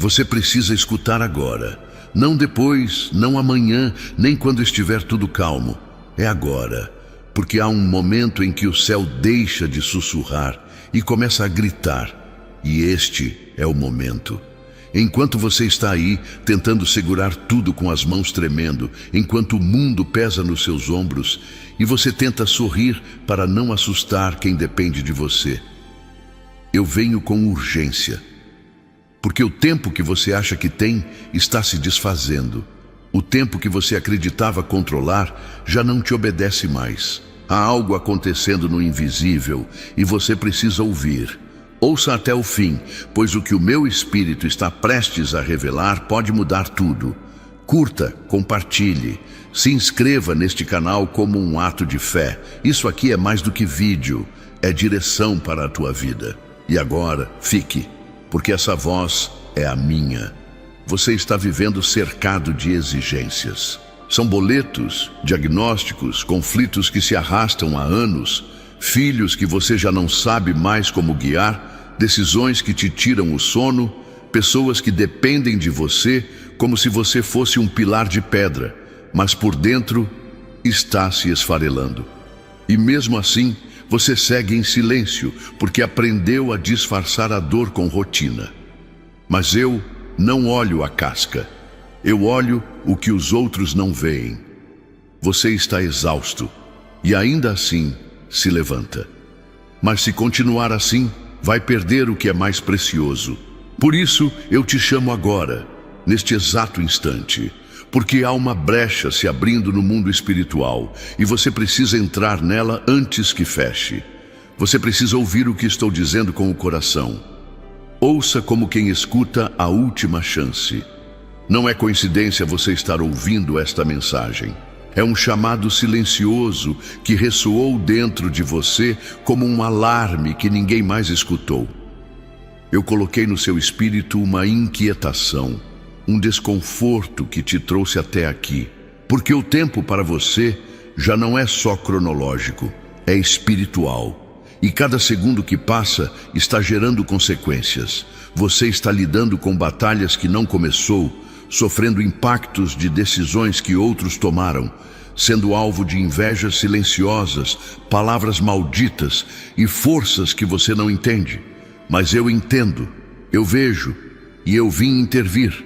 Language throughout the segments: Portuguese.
Você precisa escutar agora. Não depois, não amanhã, nem quando estiver tudo calmo. É agora. Porque há um momento em que o céu deixa de sussurrar e começa a gritar. E este é o momento. Enquanto você está aí, tentando segurar tudo com as mãos tremendo, enquanto o mundo pesa nos seus ombros, e você tenta sorrir para não assustar quem depende de você. Eu venho com urgência. Porque o tempo que você acha que tem está se desfazendo. O tempo que você acreditava controlar já não te obedece mais. Há algo acontecendo no invisível e você precisa ouvir. Ouça até o fim, pois o que o meu espírito está prestes a revelar pode mudar tudo. Curta, compartilhe, se inscreva neste canal como um ato de fé. Isso aqui é mais do que vídeo, é direção para a tua vida. E agora, fique, porque essa voz é a minha. Você está vivendo cercado de exigências. São boletos, diagnósticos, conflitos que se arrastam há anos, filhos que você já não sabe mais como guiar, decisões que te tiram o sono, pessoas que dependem de você como se você fosse um pilar de pedra, mas por dentro está se esfarelando. E mesmo assim, você segue em silêncio, porque aprendeu a disfarçar a dor com rotina. Mas eu não olho a casca. Eu olho o que os outros não veem. Você está exausto e ainda assim se levanta. Mas se continuar assim, vai perder o que é mais precioso. Por isso eu te chamo agora, neste exato instante, porque há uma brecha se abrindo no mundo espiritual e você precisa entrar nela antes que feche. Você precisa ouvir o que estou dizendo com o coração. Ouça como quem escuta a última chance. Não é coincidência você estar ouvindo esta mensagem. É um chamado silencioso que ressoou dentro de você como um alarme que ninguém mais escutou. Eu coloquei no seu espírito uma inquietação, um desconforto que te trouxe até aqui. Porque o tempo para você já não é só cronológico, é espiritual. E cada segundo que passa está gerando consequências. Você está lidando com batalhas que não começou, sofrendo impactos de decisões que outros tomaram, sendo alvo de invejas silenciosas, palavras malditas e forças que você não entende. Mas eu entendo, eu vejo e eu vim intervir.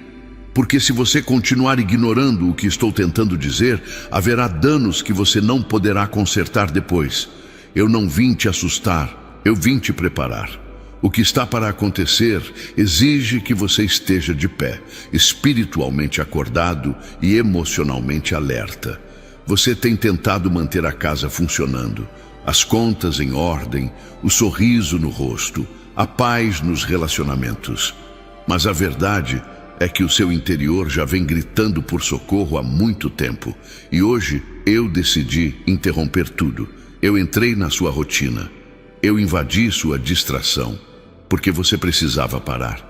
Porque se você continuar ignorando o que estou tentando dizer, haverá danos que você não poderá consertar depois. Eu não vim te assustar, eu vim te preparar. O que está para acontecer exige que você esteja de pé, espiritualmente acordado e emocionalmente alerta. Você tem tentado manter a casa funcionando, as contas em ordem, o sorriso no rosto, a paz nos relacionamentos. Mas a verdade é que o seu interior já vem gritando por socorro há muito tempo. E hoje eu decidi interromper tudo. Eu entrei na sua rotina. Eu invadi sua distração. Porque você precisava parar,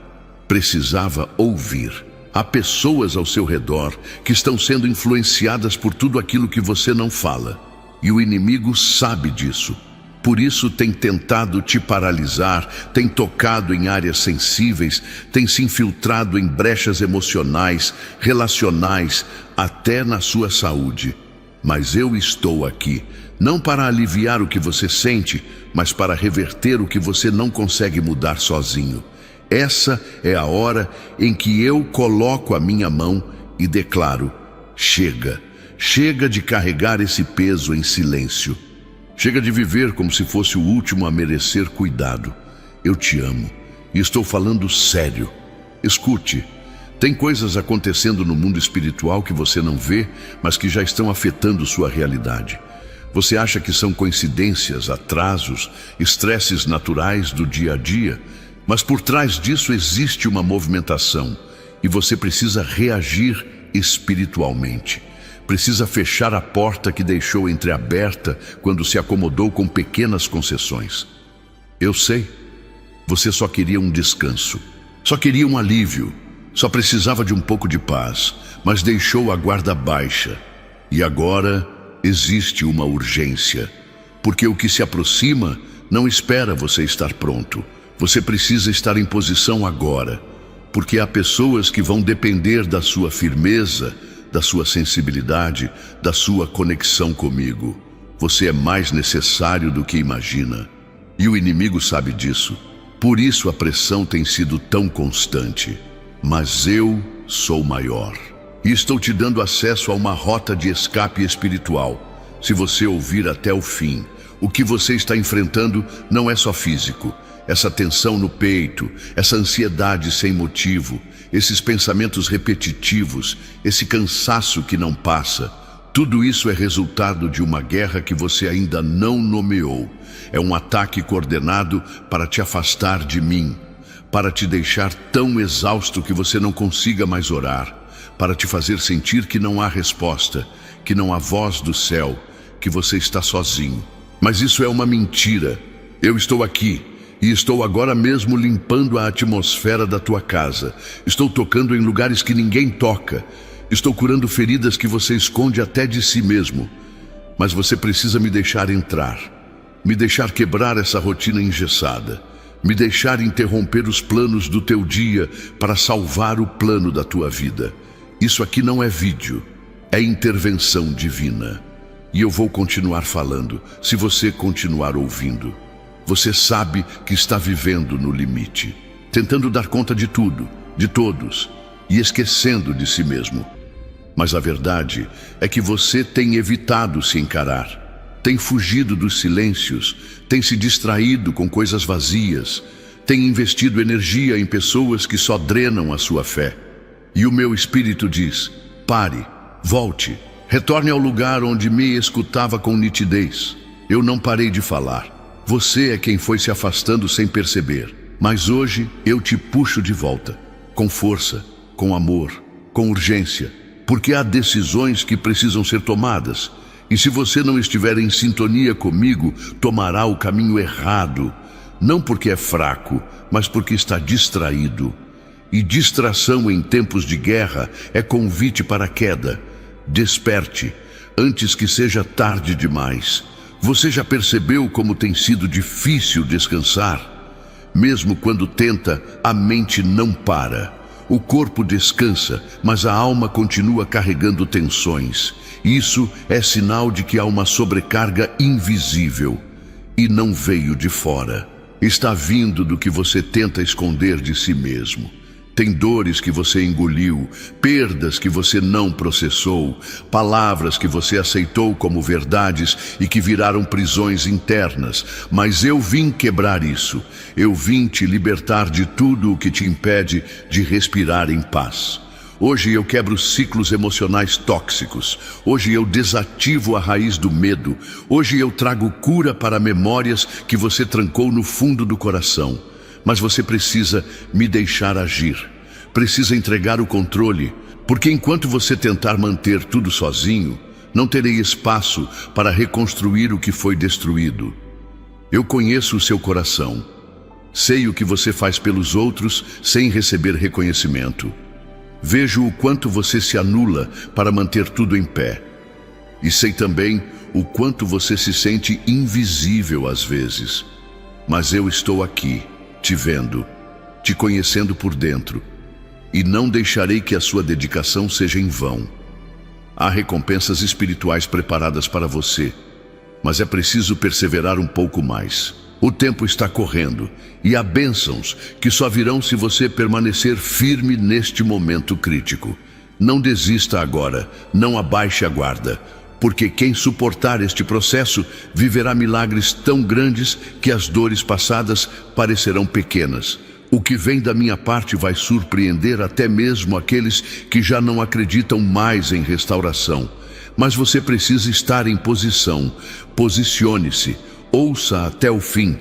precisava ouvir. Há pessoas ao seu redor que estão sendo influenciadas por tudo aquilo que você não fala. E o inimigo sabe disso. Por isso tem tentado te paralisar, tem tocado em áreas sensíveis, tem se infiltrado em brechas emocionais, relacionais, até na sua saúde. Mas eu estou aqui, não para aliviar o que você sente, mas para reverter o que você não consegue mudar sozinho. Essa é a hora em que eu coloco a minha mão e declaro: chega, chega de carregar esse peso em silêncio. Chega de viver como se fosse o último a merecer cuidado. Eu te amo e estou falando sério. Escute. Tem coisas acontecendo no mundo espiritual que você não vê, mas que já estão afetando sua realidade. Você acha que são coincidências, atrasos, estresses naturais do dia a dia, mas por trás disso existe uma movimentação e você precisa reagir espiritualmente. Precisa fechar a porta que deixou entreaberta quando se acomodou com pequenas concessões. Eu sei, você só queria um descanso, só queria um alívio. Só precisava de um pouco de paz, mas deixou a guarda baixa. E agora existe uma urgência, porque o que se aproxima não espera você estar pronto. Você precisa estar em posição agora. porque há pessoas que vão depender da sua firmeza, da sua sensibilidade, da sua conexão comigo. Você é mais necessário do que imagina. E o inimigo sabe disso. Por isso a pressão tem sido tão constante. Mas eu sou maior. E estou te dando acesso a uma rota de escape espiritual. Se você ouvir até o fim, o que você está enfrentando não é só físico. Essa tensão no peito, essa ansiedade sem motivo, esses pensamentos repetitivos, esse cansaço que não passa, tudo isso é resultado de uma guerra que você ainda não nomeou. É um ataque coordenado para te afastar de mim, para te deixar tão exausto que você não consiga mais orar, para te fazer sentir que não há resposta, que não há voz do céu, que você está sozinho. Mas isso é uma mentira. Eu estou aqui. E estou agora mesmo limpando a atmosfera da tua casa. Estou tocando em lugares que ninguém toca. Estou curando feridas que você esconde até de si mesmo. Mas você precisa me deixar entrar. Me deixar quebrar essa rotina engessada. Me deixar interromper os planos do teu dia para salvar o plano da tua vida. Isso aqui não é vídeo. É intervenção divina. E eu vou continuar falando, se você continuar ouvindo. Você sabe que está vivendo no limite, tentando dar conta de tudo, de todos, e esquecendo de si mesmo. Mas a verdade é que você tem evitado se encarar, tem fugido dos silêncios, tem se distraído com coisas vazias, tem investido energia em pessoas que só drenam a sua fé. E o meu espírito diz: pare, volte, retorne ao lugar onde me escutava com nitidez. Eu não parei de falar. Você é quem foi se afastando sem perceber. Mas hoje eu te puxo de volta, com força, com amor, com urgência, porque há decisões que precisam ser tomadas. E se você não estiver em sintonia comigo, tomará o caminho errado. Não porque é fraco, mas porque está distraído. E distração em tempos de guerra é convite para a queda. Desperte, antes que seja tarde demais. Você já percebeu como tem sido difícil descansar? Mesmo quando tenta, a mente não para. O corpo descansa, mas a alma continua carregando tensões. Isso é sinal de que há uma sobrecarga invisível. E não veio de fora. Está vindo do que você tenta esconder de si mesmo. Tem dores que você engoliu, perdas que você não processou, palavras que você aceitou como verdades e que viraram prisões internas. Mas eu vim quebrar isso. Eu vim te libertar de tudo o que te impede de respirar em paz. Hoje eu quebro ciclos emocionais tóxicos. Hoje eu desativo a raiz do medo. Hoje eu trago cura para memórias que você trancou no fundo do coração. Mas você precisa me deixar agir. Precisa entregar o controle, porque enquanto você tentar manter tudo sozinho, não terei espaço para reconstruir o que foi destruído. Eu conheço o seu coração. Sei o que você faz pelos outros sem receber reconhecimento. Vejo o quanto você se anula para manter tudo em pé. E sei também o quanto você se sente invisível às vezes. Mas eu estou aqui, te vendo, te conhecendo por dentro, e não deixarei que a sua dedicação seja em vão. Há recompensas espirituais preparadas para você, mas é preciso perseverar um pouco mais. O tempo está correndo, e há bênçãos que só virão se você permanecer firme neste momento crítico. Não desista agora, não abaixe a guarda, porque quem suportar este processo viverá milagres tão grandes que as dores passadas parecerão pequenas. O que vem da minha parte vai surpreender até mesmo aqueles que já não acreditam mais em restauração. Mas você precisa estar em posição. Posicione-se, ouça até o fim.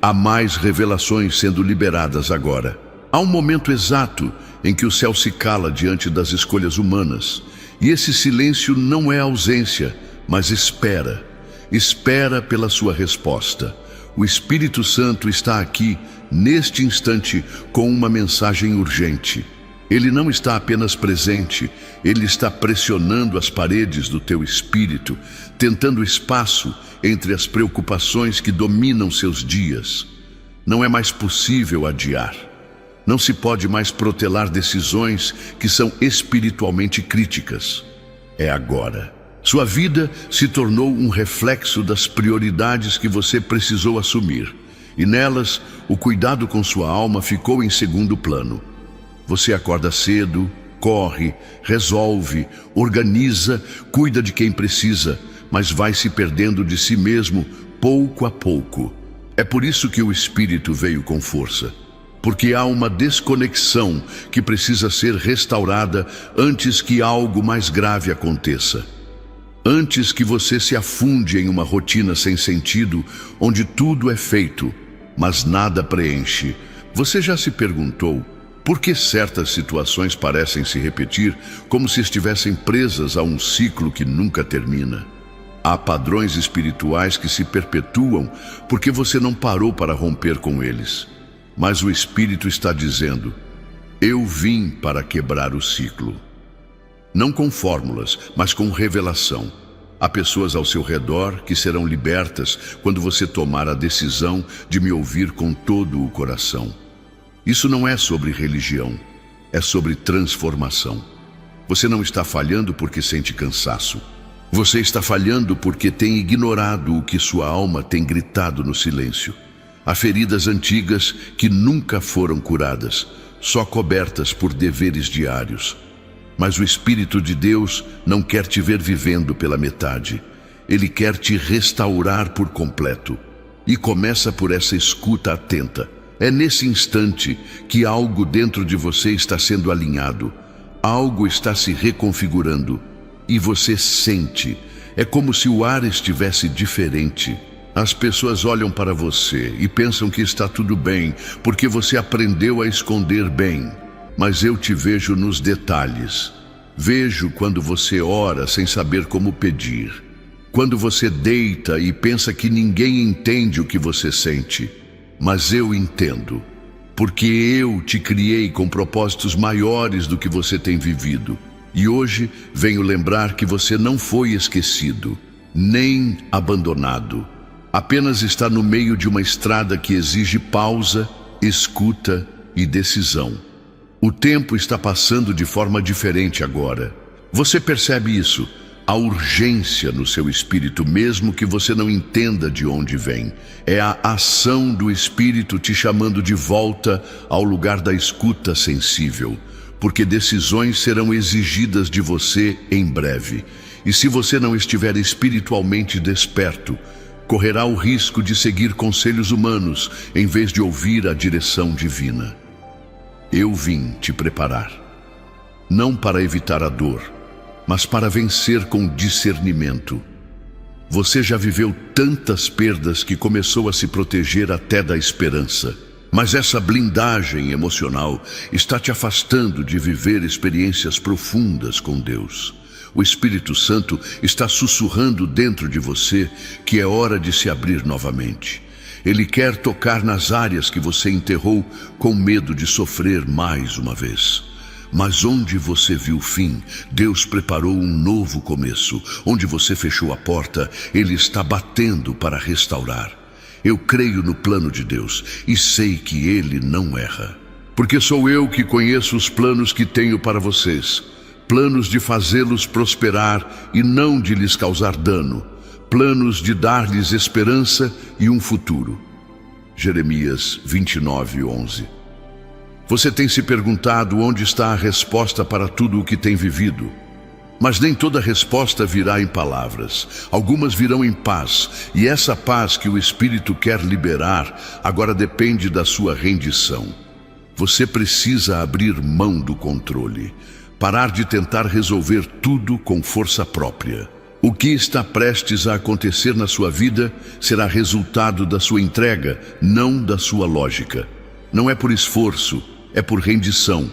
Há mais revelações sendo liberadas agora. Há um momento exato em que o céu se cala diante das escolhas humanas. E esse silêncio não é ausência, mas espera. Espera pela sua resposta. O Espírito Santo está aqui, neste instante, com uma mensagem urgente. Ele não está apenas presente, ele está pressionando as paredes do teu espírito, tentando espaço entre as preocupações que dominam seus dias. Não é mais possível adiar. Não se pode mais protelar decisões que são espiritualmente críticas. É agora. Sua vida se tornou um reflexo das prioridades que você precisou assumir, e nelas, o cuidado com sua alma ficou em segundo plano. Você acorda cedo, corre, resolve, organiza, cuida de quem precisa, mas vai se perdendo de si mesmo pouco a pouco. É por isso que o Espírito veio com força, porque há uma desconexão que precisa ser restaurada antes que algo mais grave aconteça. Antes que você se afunde em uma rotina sem sentido, onde tudo é feito, mas nada preenche. Você já se perguntou por que certas situações parecem se repetir como se estivessem presas a um ciclo que nunca termina? Há padrões espirituais que se perpetuam porque você não parou para romper com eles. Mas o Espírito está dizendo: eu vim para quebrar o ciclo. Não com fórmulas, mas com revelação. Há pessoas ao seu redor que serão libertas quando você tomar a decisão de me ouvir com todo o coração. Isso não é sobre religião, é sobre transformação. Você não está falhando porque sente cansaço. Você está falhando porque tem ignorado o que sua alma tem gritado no silêncio. Há feridas antigas que nunca foram curadas, só cobertas por deveres diários. Mas o Espírito de Deus não quer te ver vivendo pela metade. Ele quer te restaurar por completo. E começa por essa escuta atenta. É nesse instante que algo dentro de você está sendo alinhado. Algo está se reconfigurando. E você sente. É como se o ar estivesse diferente. As pessoas olham para você e pensam que está tudo bem, porque você aprendeu a esconder bem. Mas eu te vejo nos detalhes. Vejo quando você ora sem saber como pedir. Quando você deita e pensa que ninguém entende o que você sente. Mas eu entendo, porque eu te criei com propósitos maiores do que você tem vivido. E hoje venho lembrar que você não foi esquecido, nem abandonado. Apenas está no meio de uma estrada que exige pausa, escuta e decisão. O tempo está passando de forma diferente agora. Você percebe isso? A urgência no seu espírito, mesmo que você não entenda de onde vem. É a ação do Espírito te chamando de volta ao lugar da escuta sensível, porque decisões serão exigidas de você em breve. E se você não estiver espiritualmente desperto, correrá o risco de seguir conselhos humanos em vez de ouvir a direção divina. Eu vim te preparar, não para evitar a dor, mas para vencer com discernimento. Você já viveu tantas perdas que começou a se proteger até da esperança. Mas essa blindagem emocional está te afastando de viver experiências profundas com Deus. O Espírito Santo está sussurrando dentro de você que é hora de se abrir novamente. Ele quer tocar nas áreas que você enterrou com medo de sofrer mais uma vez. Mas onde você viu o fim, Deus preparou um novo começo. Onde você fechou a porta, Ele está batendo para restaurar. Eu creio no plano de Deus e sei que Ele não erra. Porque sou eu que conheço os planos que tenho para vocês. Planos de fazê-los prosperar e não de lhes causar dano. Planos de dar-lhes esperança e um futuro. Jeremias 29:11. Você tem se perguntado onde está a resposta para tudo o que tem vivido. Mas nem toda resposta virá em palavras. Algumas virão em paz. E essa paz que o Espírito quer liberar agora depende da sua rendição. Você precisa abrir mão do controle. Parar de tentar resolver tudo com força própria. O que está prestes a acontecer na sua vida será resultado da sua entrega, não da sua lógica. Não é por esforço, é por rendição.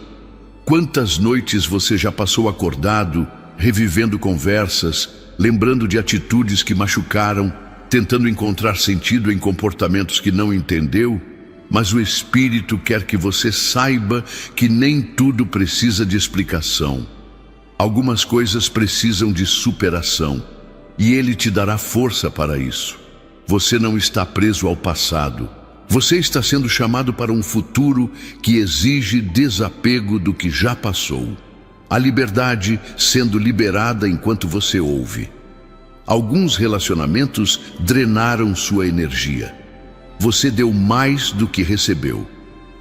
Quantas noites você já passou acordado, revivendo conversas, lembrando de atitudes que machucaram, tentando encontrar sentido em comportamentos que não entendeu? Mas o Espírito quer que você saiba que nem tudo precisa de explicação. Algumas coisas precisam de superação, e Ele te dará força para isso. Você não está preso ao passado. Você está sendo chamado para um futuro que exige desapego do que já passou. A liberdade sendo liberada enquanto você ouve. Alguns relacionamentos drenaram sua energia. Você deu mais do que recebeu.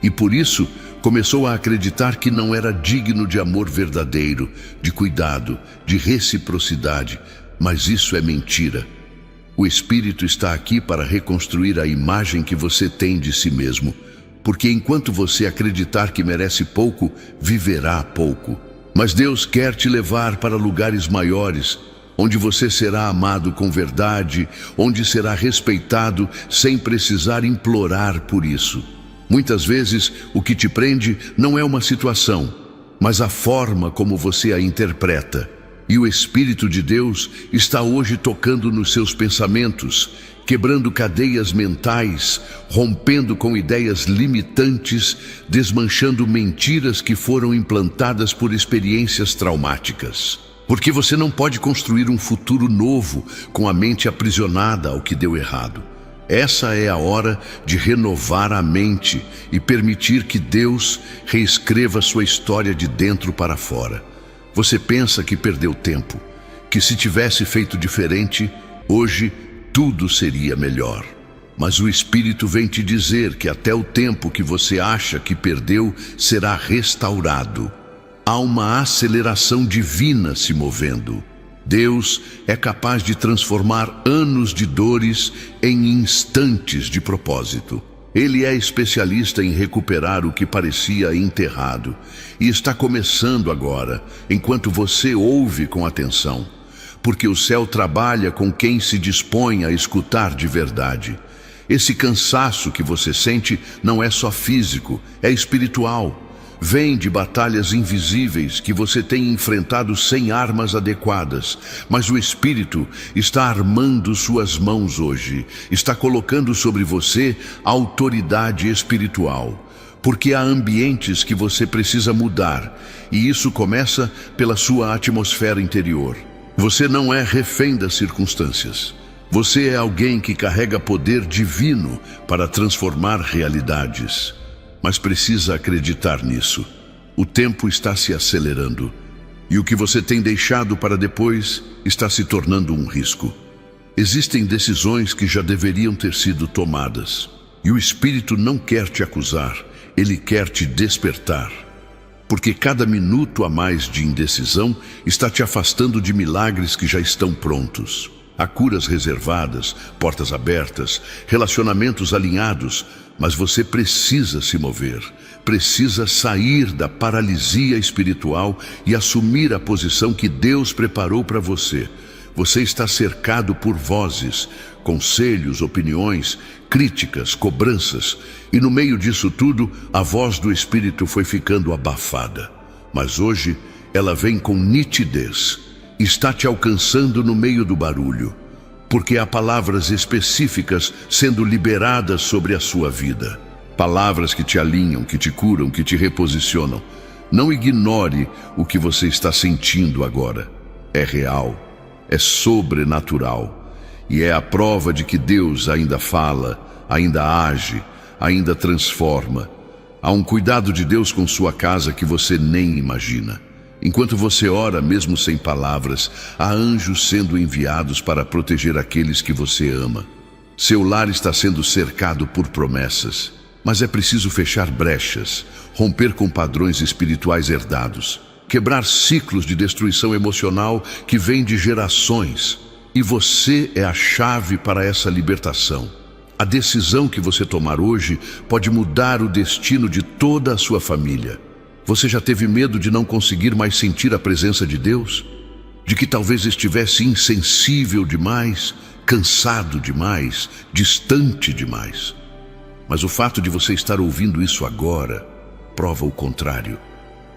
E por isso, começou a acreditar que não era digno de amor verdadeiro, de cuidado, de reciprocidade. Mas isso é mentira. O Espírito está aqui para reconstruir a imagem que você tem de si mesmo. Porque enquanto você acreditar que merece pouco, viverá pouco. Mas Deus quer te levar para lugares maiores, onde você será amado com verdade, onde será respeitado sem precisar implorar por isso. Muitas vezes, o que te prende não é uma situação, mas a forma como você a interpreta. E o Espírito de Deus está hoje tocando nos seus pensamentos, quebrando cadeias mentais, rompendo com ideias limitantes, desmanchando mentiras que foram implantadas por experiências traumáticas. Porque você não pode construir um futuro novo com a mente aprisionada ao que deu errado. Essa é a hora de renovar a mente e permitir que Deus reescreva sua história de dentro para fora. Você pensa que perdeu tempo, que se tivesse feito diferente, hoje tudo seria melhor. Mas o Espírito vem te dizer que até o tempo que você acha que perdeu será restaurado. Há uma aceleração divina se movendo. Deus é capaz de transformar anos de dores em instantes de propósito. Ele é especialista em recuperar o que parecia enterrado e está começando agora, enquanto você ouve com atenção. Porque o céu trabalha com quem se dispõe a escutar de verdade. Esse cansaço que você sente não é só físico, é espiritual. Vem de batalhas invisíveis que você tem enfrentado sem armas adequadas, mas o Espírito está armando suas mãos hoje, está colocando sobre você a autoridade espiritual, porque há ambientes que você precisa mudar, e isso começa pela sua atmosfera interior. Você não é refém das circunstâncias. Você é alguém que carrega poder divino para transformar realidades. Mas precisa acreditar nisso. O tempo está se acelerando. E o que você tem deixado para depois está se tornando um risco. Existem decisões que já deveriam ter sido tomadas. E o Espírito não quer te acusar, ele quer te despertar. Porque cada minuto a mais de indecisão está te afastando de milagres que já estão prontos. Há curas reservadas, portas abertas, relacionamentos alinhados, mas você precisa se mover, precisa sair da paralisia espiritual e assumir a posição que Deus preparou para você. Você está cercado por vozes, conselhos, opiniões, críticas, cobranças, e no meio disso tudo, a voz do Espírito foi ficando abafada. Mas hoje, ela vem com nitidez, está te alcançando no meio do barulho, porque há palavras específicas sendo liberadas sobre a sua vida. Palavras que te alinham, que te curam, que te reposicionam. Não ignore o que você está sentindo agora. É real, é sobrenatural, e é a prova de que Deus ainda fala, ainda age, ainda transforma. Há um cuidado de Deus com sua casa que você nem imagina. Enquanto você ora, mesmo sem palavras, há anjos sendo enviados para proteger aqueles que você ama. Seu lar está sendo cercado por promessas, mas é preciso fechar brechas, romper com padrões espirituais herdados, quebrar ciclos de destruição emocional que vêm de gerações. E você é a chave para essa libertação. A decisão que você tomar hoje pode mudar o destino de toda a sua família. Você já teve medo de não conseguir mais sentir a presença de Deus? De que talvez estivesse insensível demais, cansado demais, distante demais? Mas o fato de você estar ouvindo isso agora prova o contrário.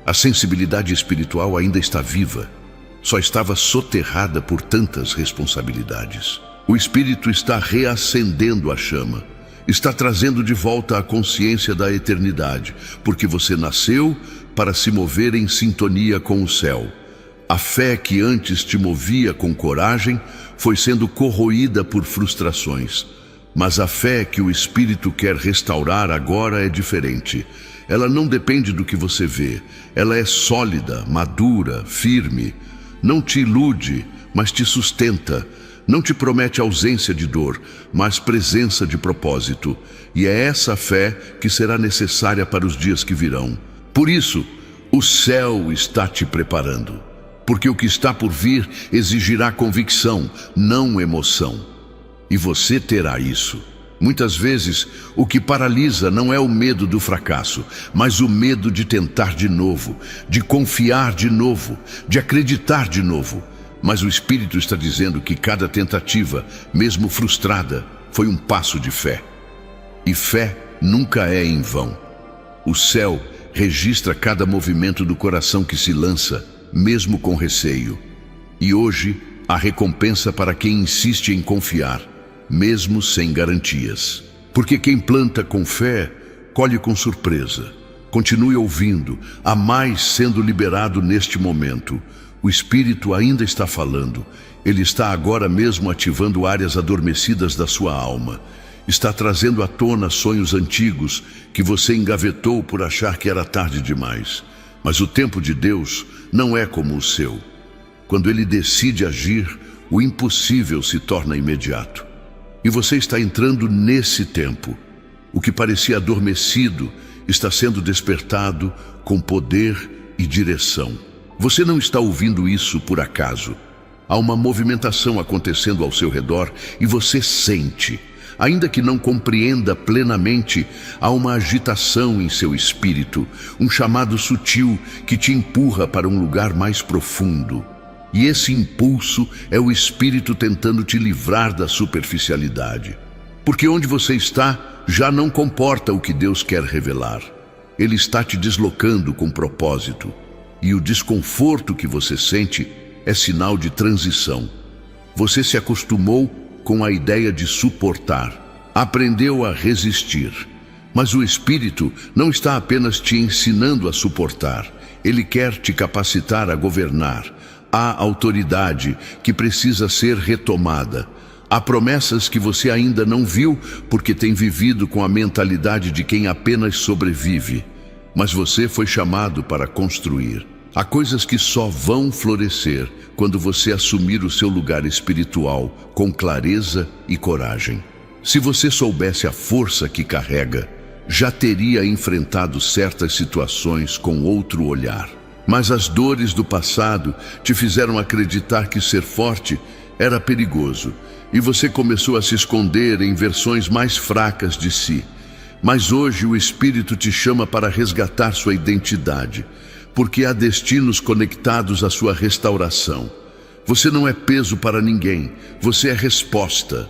A sensibilidade espiritual ainda está viva, só estava soterrada por tantas responsabilidades. O Espírito está reacendendo a chama, está trazendo de volta a consciência da eternidade, porque você nasceu para se mover em sintonia com o céu. A fé que antes te movia com coragem foi sendo corroída por frustrações, Mas a fé que o Espírito quer restaurar agora é diferente. Ela não depende do que você vê. Ela é sólida, madura, firme. Não te ilude, mas te sustenta. Não te promete ausência de dor, mas presença de propósito. E é essa fé que será necessária para os dias que virão. Por isso, o céu está te preparando. Porque o que está por vir exigirá convicção, não emoção. E você terá isso. Muitas vezes, o que paralisa não é o medo do fracasso, mas o medo de tentar de novo, de confiar de novo, de acreditar de novo. Mas o Espírito está dizendo que cada tentativa, mesmo frustrada, foi um passo de fé. E fé nunca é em vão. O céu registra cada movimento do coração que se lança, mesmo com receio. E hoje, há recompensa para quem insiste em confiar, mesmo sem garantias. Porque quem planta com fé, colhe com surpresa. Continue ouvindo, há mais sendo liberado neste momento. O Espírito ainda está falando. Ele está agora mesmo ativando áreas adormecidas da sua alma. Está trazendo à tona sonhos antigos que você engavetou por achar que era tarde demais. Mas o tempo de Deus não é como o seu. Quando Ele decide agir, o impossível se torna imediato. E você está entrando nesse tempo. O que parecia adormecido está sendo despertado com poder e direção. Você não está ouvindo isso por acaso. Há uma movimentação acontecendo ao seu redor e você sente. Ainda que não compreenda plenamente, há uma agitação em seu espírito, um chamado sutil que te empurra para um lugar mais profundo. E esse impulso é o Espírito tentando te livrar da superficialidade. Porque onde você está já não comporta o que Deus quer revelar. Ele está te deslocando com propósito. E o desconforto que você sente é sinal de transição. Você se acostumou com a ideia de suportar. Aprendeu a resistir. Mas o Espírito não está apenas te ensinando a suportar. Ele quer te capacitar a governar. Há autoridade que precisa ser retomada. Há promessas que você ainda não viu porque tem vivido com a mentalidade de quem apenas sobrevive. Mas você foi chamado para construir. Há coisas que só vão florescer quando você assumir o seu lugar espiritual com clareza e coragem. Se você soubesse a força que carrega, já teria enfrentado certas situações com outro olhar. Mas as dores do passado te fizeram acreditar que ser forte era perigoso, e você começou a se esconder em versões mais fracas de si. Mas hoje o Espírito te chama para resgatar sua identidade, porque há destinos conectados à sua restauração. Você não é peso para ninguém, você é resposta.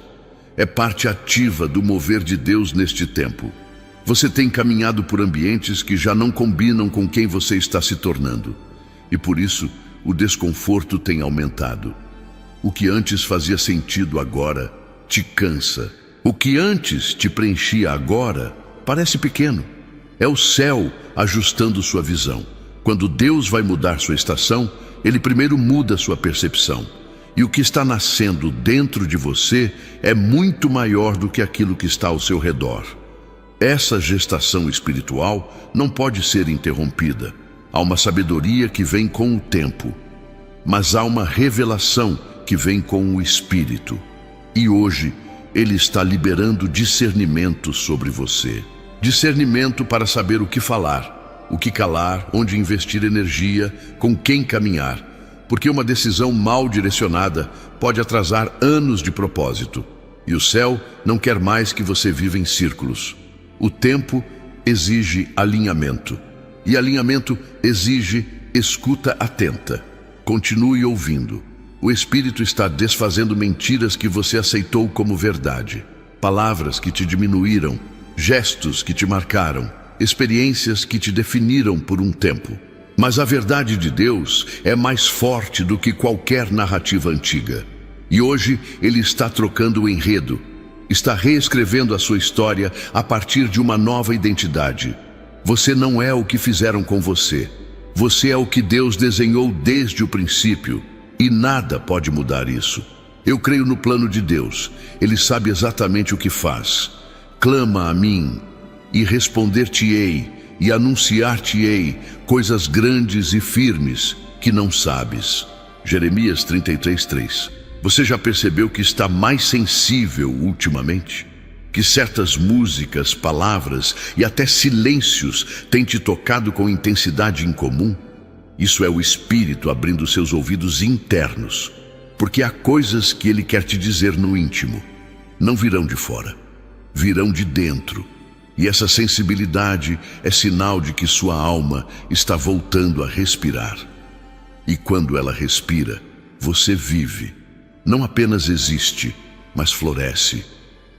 É parte ativa do mover de Deus neste tempo. Você tem caminhado por ambientes que já não combinam com quem você está se tornando. E por isso, o desconforto tem aumentado. O que antes fazia sentido agora te cansa. O que antes te preenchia agora parece pequeno. É o céu ajustando sua visão. Quando Deus vai mudar sua estação, Ele primeiro muda sua percepção. E o que está nascendo dentro de você é muito maior do que aquilo que está ao seu redor. Essa gestação espiritual não pode ser interrompida. Há uma sabedoria que vem com o tempo, mas há uma revelação que vem com o Espírito. E hoje, Ele está liberando discernimento sobre você. Discernimento para saber o que falar, o que calar, onde investir energia, com quem caminhar. Porque uma decisão mal direcionada pode atrasar anos de propósito. E o céu não quer mais que você viva em círculos. O tempo exige alinhamento. E alinhamento exige escuta atenta. Continue ouvindo. O Espírito está desfazendo mentiras que você aceitou como verdade. Palavras que te diminuíram, gestos que te marcaram, experiências que te definiram por um tempo. Mas a verdade de Deus é mais forte do que qualquer narrativa antiga. E hoje Ele está trocando o enredo. Está reescrevendo a sua história a partir de uma nova identidade. Você não é o que fizeram com você. Você é o que Deus desenhou desde o princípio. E nada pode mudar isso. Eu creio no plano de Deus. Ele sabe exatamente o que faz. Clama a mim, e responder-te-ei, e anunciar-te-ei coisas grandes e firmes que não sabes. Jeremias 33:3. Você já percebeu que está mais sensível ultimamente? Que certas músicas, palavras e até silêncios têm te tocado com intensidade incomum? Isso é o Espírito abrindo seus ouvidos internos, porque há coisas que Ele quer te dizer no íntimo. Não virão de fora, virão de dentro. E essa sensibilidade é sinal de que sua alma está voltando a respirar. E quando ela respira, você vive. Não apenas existe, mas floresce.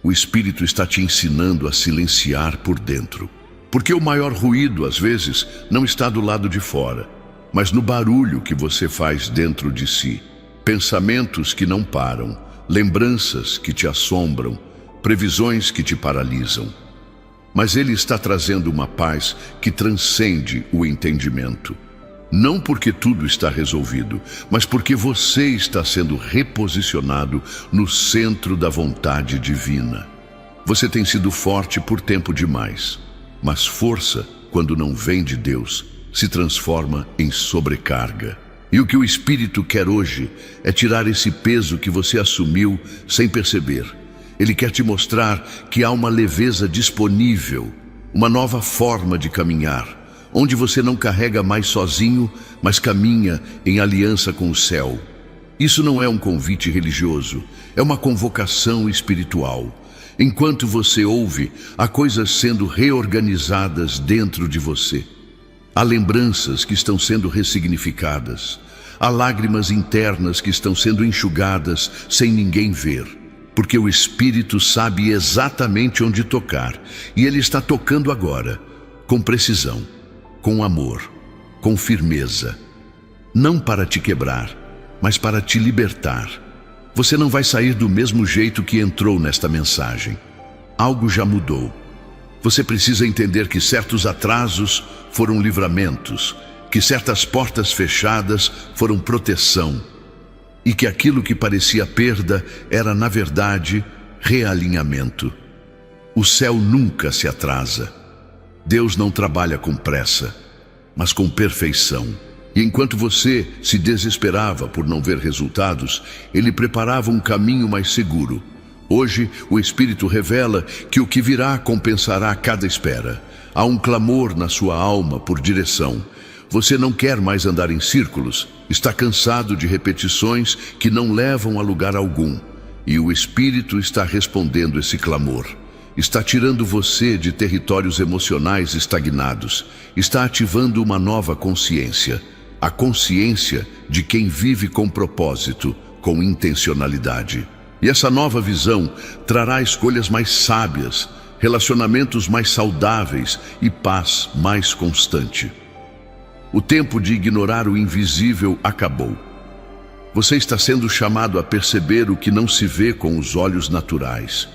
O Espírito está te ensinando a silenciar por dentro. Porque o maior ruído, às vezes, não está do lado de fora, mas no barulho que você faz dentro de si. Pensamentos que não param, lembranças que te assombram, previsões que te paralisam. Mas Ele está trazendo uma paz que transcende o entendimento. Não porque tudo está resolvido, mas porque você está sendo reposicionado no centro da vontade divina. Você tem sido forte por tempo demais, mas força, quando não vem de Deus, se transforma em sobrecarga. E o que o Espírito quer hoje é tirar esse peso que você assumiu sem perceber. Ele quer te mostrar que há uma leveza disponível, uma nova forma de caminhar, onde você não carrega mais sozinho, mas caminha em aliança com o céu. Isso não é um convite religioso, é uma convocação espiritual. Enquanto você ouve, há coisas sendo reorganizadas dentro de você. Há lembranças que estão sendo ressignificadas. Há lágrimas internas que estão sendo enxugadas sem ninguém ver. Porque o Espírito sabe exatamente onde tocar. E Ele está tocando agora, com precisão, com amor, com firmeza. Não para te quebrar, mas para te libertar. Você não vai sair do mesmo jeito que entrou nesta mensagem. Algo já mudou. Você precisa entender que certos atrasos foram livramentos, que certas portas fechadas foram proteção, e que aquilo que parecia perda era, na verdade, realinhamento. O céu nunca se atrasa. Deus não trabalha com pressa, mas com perfeição. E enquanto você se desesperava por não ver resultados, Ele preparava um caminho mais seguro. Hoje, o Espírito revela que o que virá compensará cada espera. Há um clamor na sua alma por direção. Você não quer mais andar em círculos, está cansado de repetições que não levam a lugar algum. E o Espírito está respondendo esse clamor. Está tirando você de territórios emocionais estagnados. Está ativando uma nova consciência. A consciência de quem vive com propósito, com intencionalidade. E essa nova visão trará escolhas mais sábias, relacionamentos mais saudáveis e paz mais constante. O tempo de ignorar o invisível acabou. Você está sendo chamado a perceber o que não se vê com os olhos naturais.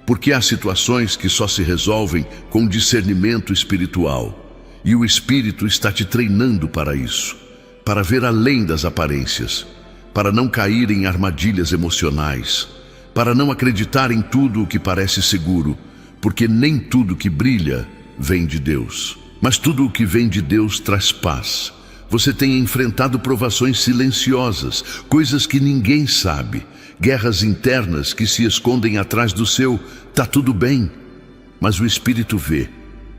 Porque há situações que só se resolvem com discernimento espiritual. E o Espírito está te treinando para isso. Para ver além das aparências. Para não cair em armadilhas emocionais. Para não acreditar em tudo o que parece seguro. Porque nem tudo que brilha vem de Deus. Mas tudo o que vem de Deus traz paz. Você tem enfrentado provações silenciosas, coisas que ninguém sabe, guerras internas que se escondem atrás do seu "tá tudo bem". Mas o Espírito vê.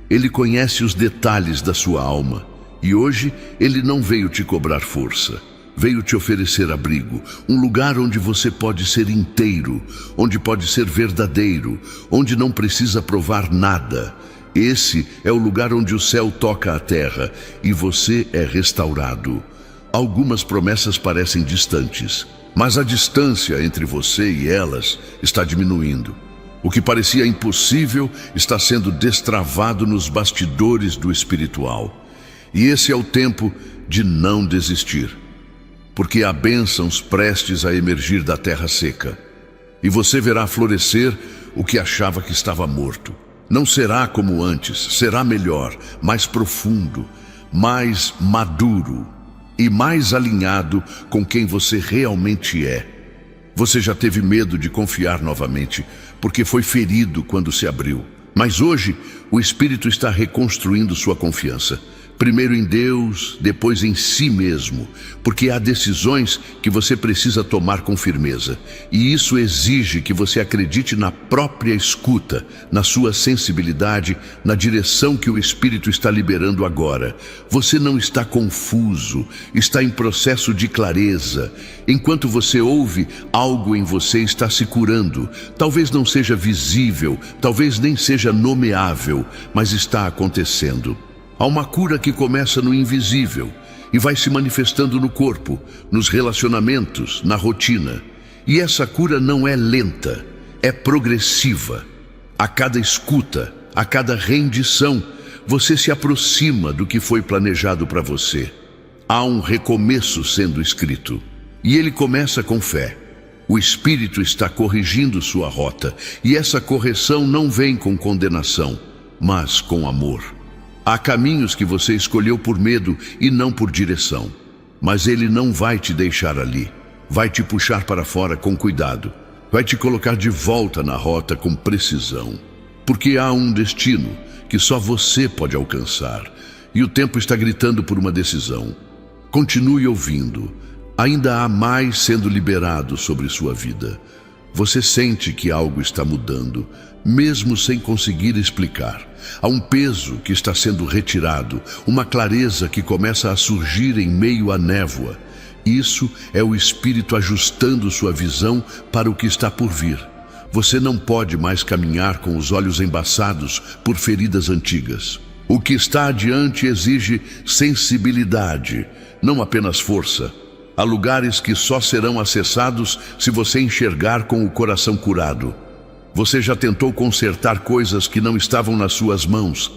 Ele conhece os detalhes da sua alma. E hoje Ele não veio te cobrar força. Veio te oferecer abrigo, um lugar onde você pode ser inteiro, onde pode ser verdadeiro, onde não precisa provar nada. Esse é o lugar onde o céu toca a terra e você é restaurado. Algumas promessas parecem distantes, mas a distância entre você e elas está diminuindo. O que parecia impossível está sendo destravado nos bastidores do espiritual. E esse é o tempo de não desistir. Porque há bênçãos prestes a emergir da terra seca. E você verá florescer o que achava que estava morto. Não será como antes, será melhor, mais profundo, mais maduro e mais alinhado com quem você realmente é. Você já teve medo de confiar novamente, porque foi ferido quando se abriu. Mas hoje, o Espírito está reconstruindo sua confiança. Primeiro em Deus, depois em si mesmo, porque há decisões que você precisa tomar com firmeza. E isso exige que você acredite na própria escuta, na sua sensibilidade, na direção que o Espírito está liberando agora. Você não está confuso, está em processo de clareza. Enquanto você ouve, algo em você está se curando. Talvez não seja visível, talvez nem seja nomeável, mas está acontecendo. Há uma cura que começa no invisível e vai se manifestando no corpo, nos relacionamentos, na rotina. E essa cura não é lenta, é progressiva. A cada escuta, a cada rendição, você se aproxima do que foi planejado para você. Há um recomeço sendo escrito. E ele começa com fé. O Espírito está corrigindo sua rota, e essa correção não vem com condenação, mas com amor. Há caminhos que você escolheu por medo e não por direção. Mas Ele não vai te deixar ali. Vai te puxar para fora com cuidado. Vai te colocar de volta na rota com precisão. Porque há um destino que só você pode alcançar. E o tempo está gritando por uma decisão. Continue ouvindo. Ainda há mais sendo liberado sobre sua vida. Você sente que algo está mudando, mesmo sem conseguir explicar. Há um peso que está sendo retirado, uma clareza que começa a surgir em meio à névoa. Isso é o Espírito ajustando sua visão para o que está por vir. Você não pode mais caminhar com os olhos embaçados por feridas antigas. O que está adiante exige sensibilidade, não apenas força. Há lugares que só serão acessados se você enxergar com o coração curado. Você já tentou consertar coisas que não estavam nas suas mãos,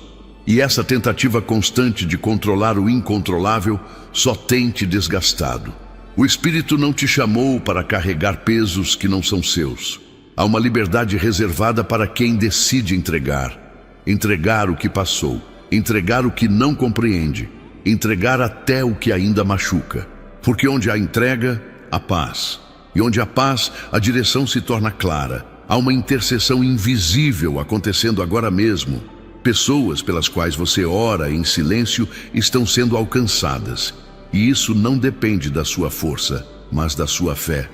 e essa tentativa constante de controlar o incontrolável só tem te desgastado. O Espírito não te chamou para carregar pesos que não são seus. Há uma liberdade reservada para quem decide entregar. Entregar o que passou, entregar o que não compreende, entregar até o que ainda machuca. Porque onde há entrega, há paz. E onde há paz, a direção se torna clara. Há uma intercessão invisível acontecendo agora mesmo. Pessoas pelas quais você ora em silêncio estão sendo alcançadas. E isso não depende da sua força, mas da sua fé.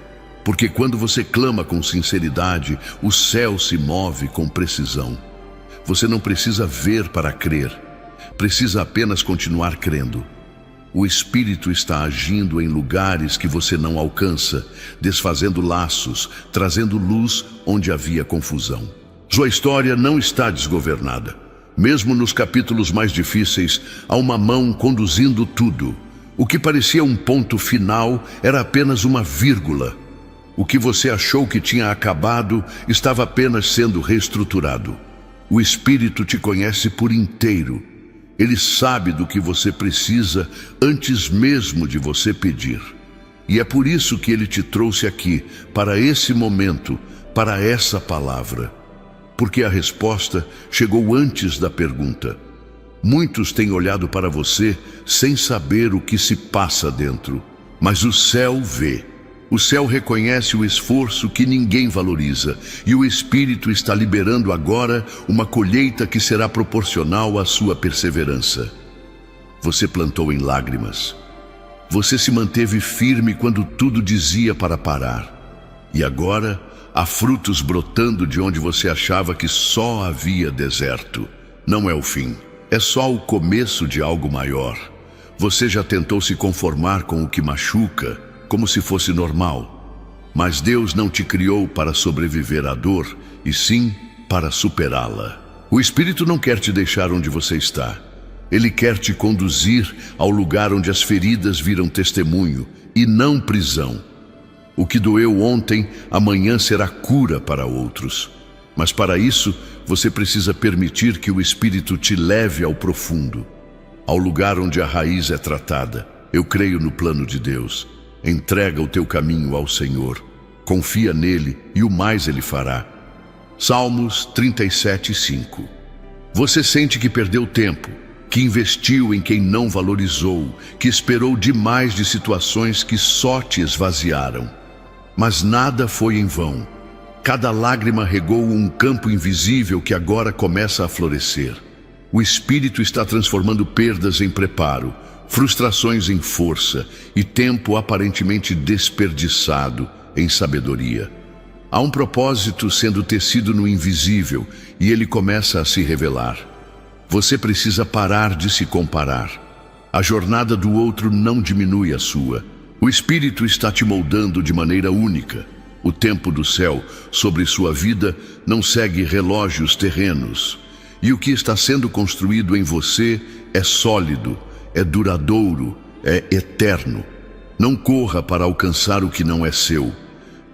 Porque quando você clama com sinceridade, o céu se move com precisão. Você não precisa ver para crer. Precisa apenas continuar crendo. O Espírito está agindo em lugares que você não alcança, desfazendo laços, trazendo luz onde havia confusão. Sua história não está desgovernada. Mesmo nos capítulos mais difíceis, há uma mão conduzindo tudo. O que parecia um ponto final era apenas uma vírgula. O que você achou que tinha acabado estava apenas sendo reestruturado. O Espírito te conhece por inteiro. Ele sabe do que você precisa antes mesmo de você pedir. E é por isso que Ele te trouxe aqui, para esse momento, para essa palavra. Porque a resposta chegou antes da pergunta. Muitos têm olhado para você sem saber o que se passa dentro. Mas o céu vê. O céu reconhece o esforço que ninguém valoriza, e o Espírito está liberando agora uma colheita que será proporcional à sua perseverança. Você plantou em lágrimas. Você se manteve firme quando tudo dizia para parar. E agora há frutos brotando de onde você achava que só havia deserto. Não é o fim, é só o começo de algo maior. Você já tentou se conformar com o que machuca, como se fosse normal. Mas Deus não te criou para sobreviver à dor, e sim para superá-la. O Espírito não quer te deixar onde você está. Ele quer te conduzir ao lugar onde as feridas viram testemunho, e não prisão. O que doeu ontem, amanhã será cura para outros. Mas para isso, você precisa permitir que o Espírito te leve ao profundo, ao lugar onde a raiz é tratada. Eu creio no plano de Deus. Entrega o teu caminho ao Senhor, confia nele e o mais ele fará. Salmos 37:5. Você sente que perdeu tempo, que investiu em quem não valorizou, que esperou demais de situações que só te esvaziaram. Mas nada foi em vão. Cada lágrima regou um campo invisível que agora começa a florescer. O Espírito está transformando perdas em preparo, frustrações em força e tempo aparentemente desperdiçado em sabedoria. Há um propósito sendo tecido no invisível e ele começa a se revelar. Você precisa parar de se comparar. A jornada do outro não diminui a sua. O Espírito está te moldando de maneira única. O tempo do céu sobre sua vida não segue relógios terrenos. E o que está sendo construído em você é sólido, é duradouro, é eterno. Não corra para alcançar o que não é seu.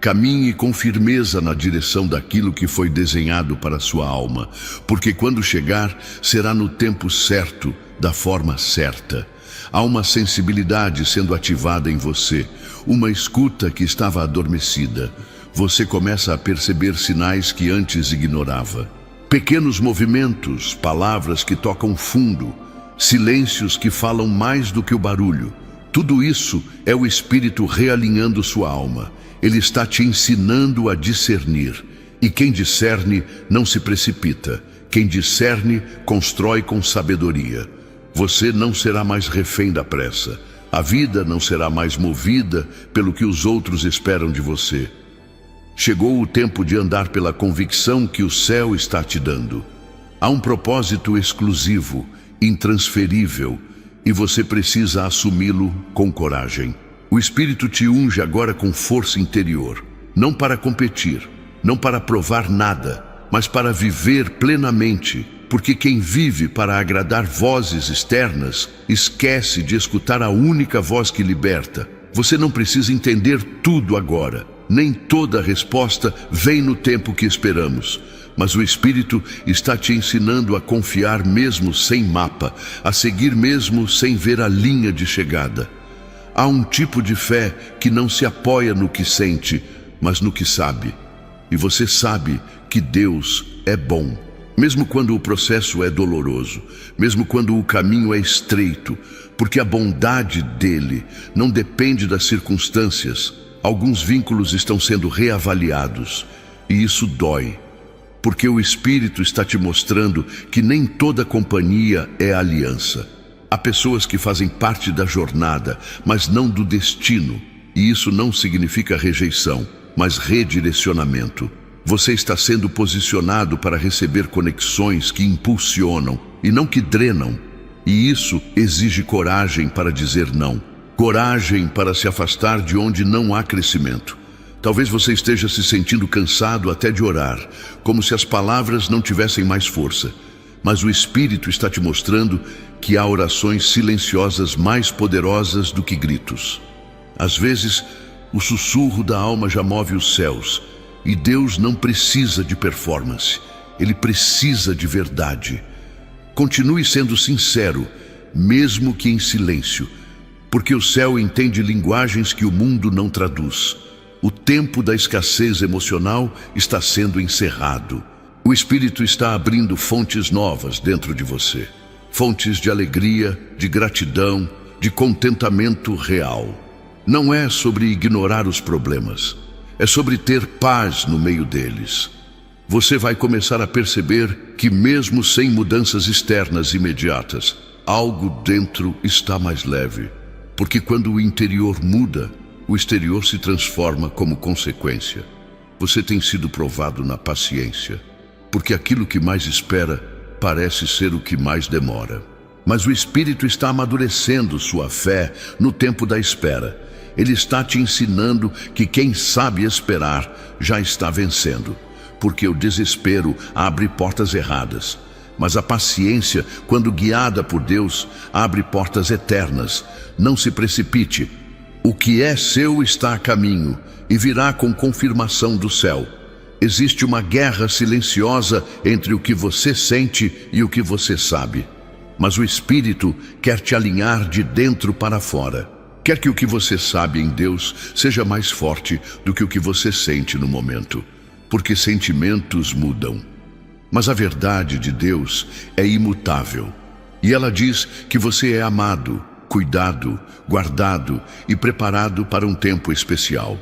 Caminhe com firmeza na direção daquilo que foi desenhado para sua alma, porque quando chegar, será no tempo certo, da forma certa. Há uma sensibilidade sendo ativada em você, uma escuta que estava adormecida. Você começa a perceber sinais que antes ignorava. Pequenos movimentos, palavras que tocam fundo, silêncios que falam mais do que o barulho. Tudo isso é o Espírito realinhando sua alma. Ele está te ensinando a discernir. E quem discerne não se precipita. Quem discerne constrói com sabedoria. Você não será mais refém da pressa. A vida não será mais movida pelo que os outros esperam de você. Chegou o tempo de andar pela convicção que o céu está te dando. Há um propósito exclusivo, intransferível, e você precisa assumi-lo com coragem. O Espírito te unge agora com força interior, não para competir, não para provar nada, mas para viver plenamente, porque quem vive para agradar vozes externas, esquece de escutar a única voz que liberta. Você não precisa entender tudo agora, nem toda resposta vem no tempo que esperamos. Mas o Espírito está te ensinando a confiar mesmo sem mapa, a seguir mesmo sem ver a linha de chegada. Há um tipo de fé que não se apoia no que sente, mas no que sabe. E você sabe que Deus é bom, mesmo quando o processo é doloroso, mesmo quando o caminho é estreito, porque a bondade dele não depende das circunstâncias. Alguns vínculos estão sendo reavaliados, e isso dói, porque o Espírito está te mostrando que nem toda companhia é aliança. Há pessoas que fazem parte da jornada, mas não do destino, e isso não significa rejeição, mas redirecionamento. Você está sendo posicionado para receber conexões que impulsionam e não que drenam, e isso exige coragem para dizer não, coragem para se afastar de onde não há crescimento. Talvez você esteja se sentindo cansado até de orar, como se as palavras não tivessem mais força. Mas o Espírito está te mostrando que há orações silenciosas mais poderosas do que gritos. Às vezes, o sussurro da alma já move os céus, e Deus não precisa de performance, Ele precisa de verdade. Continue sendo sincero, mesmo que em silêncio, porque o céu entende linguagens que o mundo não traduz. O tempo da escassez emocional está sendo encerrado. O Espírito está abrindo fontes novas dentro de você. Fontes de alegria, de gratidão, de contentamento real. Não é sobre ignorar os problemas. É sobre ter paz no meio deles. Você vai começar a perceber que mesmo sem mudanças externas imediatas, algo dentro está mais leve. Porque quando o interior muda, o exterior se transforma como consequência. Você tem sido provado na paciência, porque aquilo que mais espera parece ser o que mais demora. Mas o Espírito está amadurecendo sua fé no tempo da espera. Ele está te ensinando que quem sabe esperar já está vencendo, porque o desespero abre portas erradas. Mas a paciência, quando guiada por Deus, abre portas eternas. Não se precipite. O que é seu está a caminho e virá com confirmação do céu. Existe uma guerra silenciosa entre o que você sente e o que você sabe. Mas o Espírito quer te alinhar de dentro para fora. Quer que o que você sabe em Deus seja mais forte do que o que você sente no momento. Porque sentimentos mudam. Mas a verdade de Deus é imutável. E ela diz que você é amado, cuidado, guardado e preparado para um tempo especial.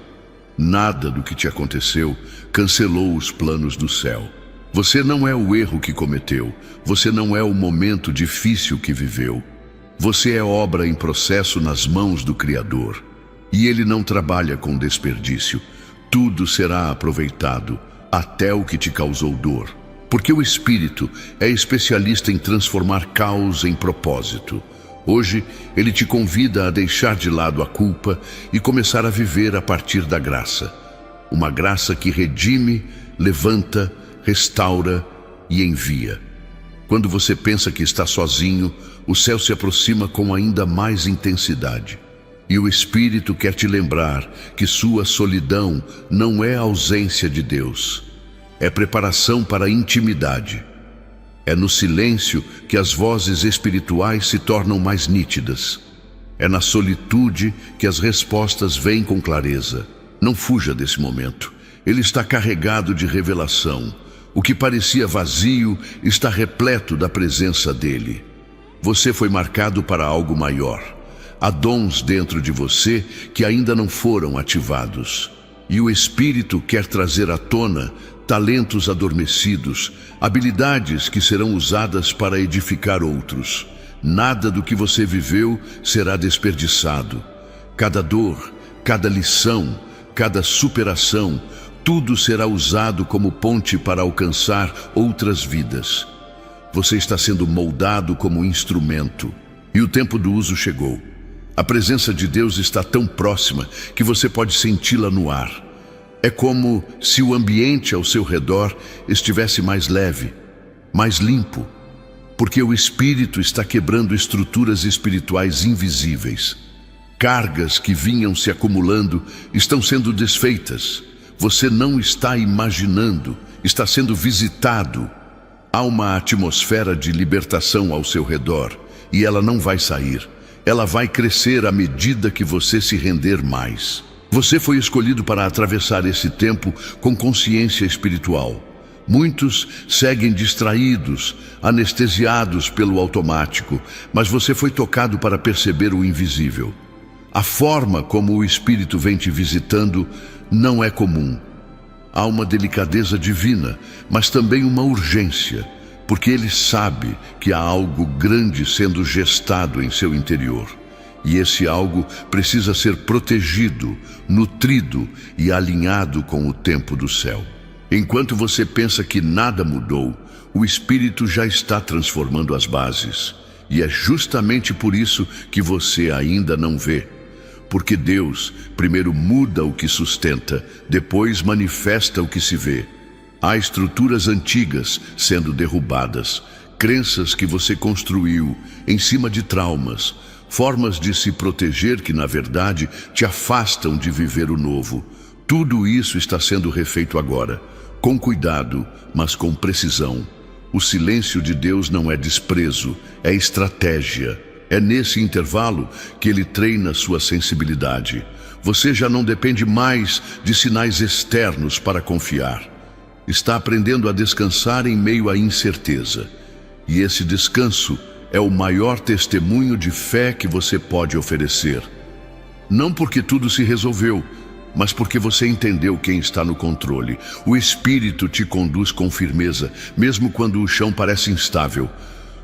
Nada do que te aconteceu cancelou os planos do céu. Você não é o erro que cometeu. Você não é o momento difícil que viveu. Você é obra em processo nas mãos do Criador. E Ele não trabalha com desperdício. Tudo será aproveitado, até o que te causou dor. Porque o Espírito é especialista em transformar caos em propósito. Hoje, Ele te convida a deixar de lado a culpa e começar a viver a partir da graça. Uma graça que redime, levanta, restaura e envia. Quando você pensa que está sozinho, o céu se aproxima com ainda mais intensidade. E o Espírito quer te lembrar que sua solidão não é ausência de Deus. É preparação para a intimidade. É no silêncio que as vozes espirituais se tornam mais nítidas. É na solitude que as respostas vêm com clareza. Não fuja desse momento. Ele está carregado de revelação. O que parecia vazio está repleto da presença dele. Você foi marcado para algo maior. Há dons dentro de você que ainda não foram ativados. E o Espírito quer trazer à tona talentos adormecidos, habilidades que serão usadas para edificar outros. Nada do que você viveu será desperdiçado. Cada dor, cada lição, cada superação, tudo será usado como ponte para alcançar outras vidas. Você está sendo moldado como instrumento, e o tempo do uso chegou. A presença de Deus está tão próxima que você pode senti-la no ar. É como se o ambiente ao seu redor estivesse mais leve, mais limpo, porque o Espírito está quebrando estruturas espirituais invisíveis. Cargas que vinham se acumulando estão sendo desfeitas. Você não está imaginando, está sendo visitado. Há uma atmosfera de libertação ao seu redor, e ela não vai sair. Ela vai crescer à medida que você se render mais. Você foi escolhido para atravessar esse tempo com consciência espiritual. Muitos seguem distraídos, anestesiados pelo automático, mas você foi tocado para perceber o invisível. A forma como o Espírito vem te visitando não é comum. Há uma delicadeza divina, mas também uma urgência, porque Ele sabe que há algo grande sendo gestado em seu interior. E esse algo precisa ser protegido, nutrido e alinhado com o tempo do céu. Enquanto você pensa que nada mudou, o Espírito já está transformando as bases. E é justamente por isso que você ainda não vê. Porque Deus primeiro muda o que sustenta, depois manifesta o que se vê. Há estruturas antigas sendo derrubadas, crenças que você construiu em cima de traumas, formas de se proteger que, na verdade, te afastam de viver o novo. Tudo isso está sendo refeito agora, com cuidado, mas com precisão. O silêncio de Deus não é desprezo, é estratégia. É nesse intervalo que Ele treina sua sensibilidade. Você já não depende mais de sinais externos para confiar. Está aprendendo a descansar em meio à incerteza. E esse descanso é o maior testemunho de fé que você pode oferecer. Não porque tudo se resolveu, mas porque você entendeu quem está no controle. O Espírito te conduz com firmeza, mesmo quando o chão parece instável.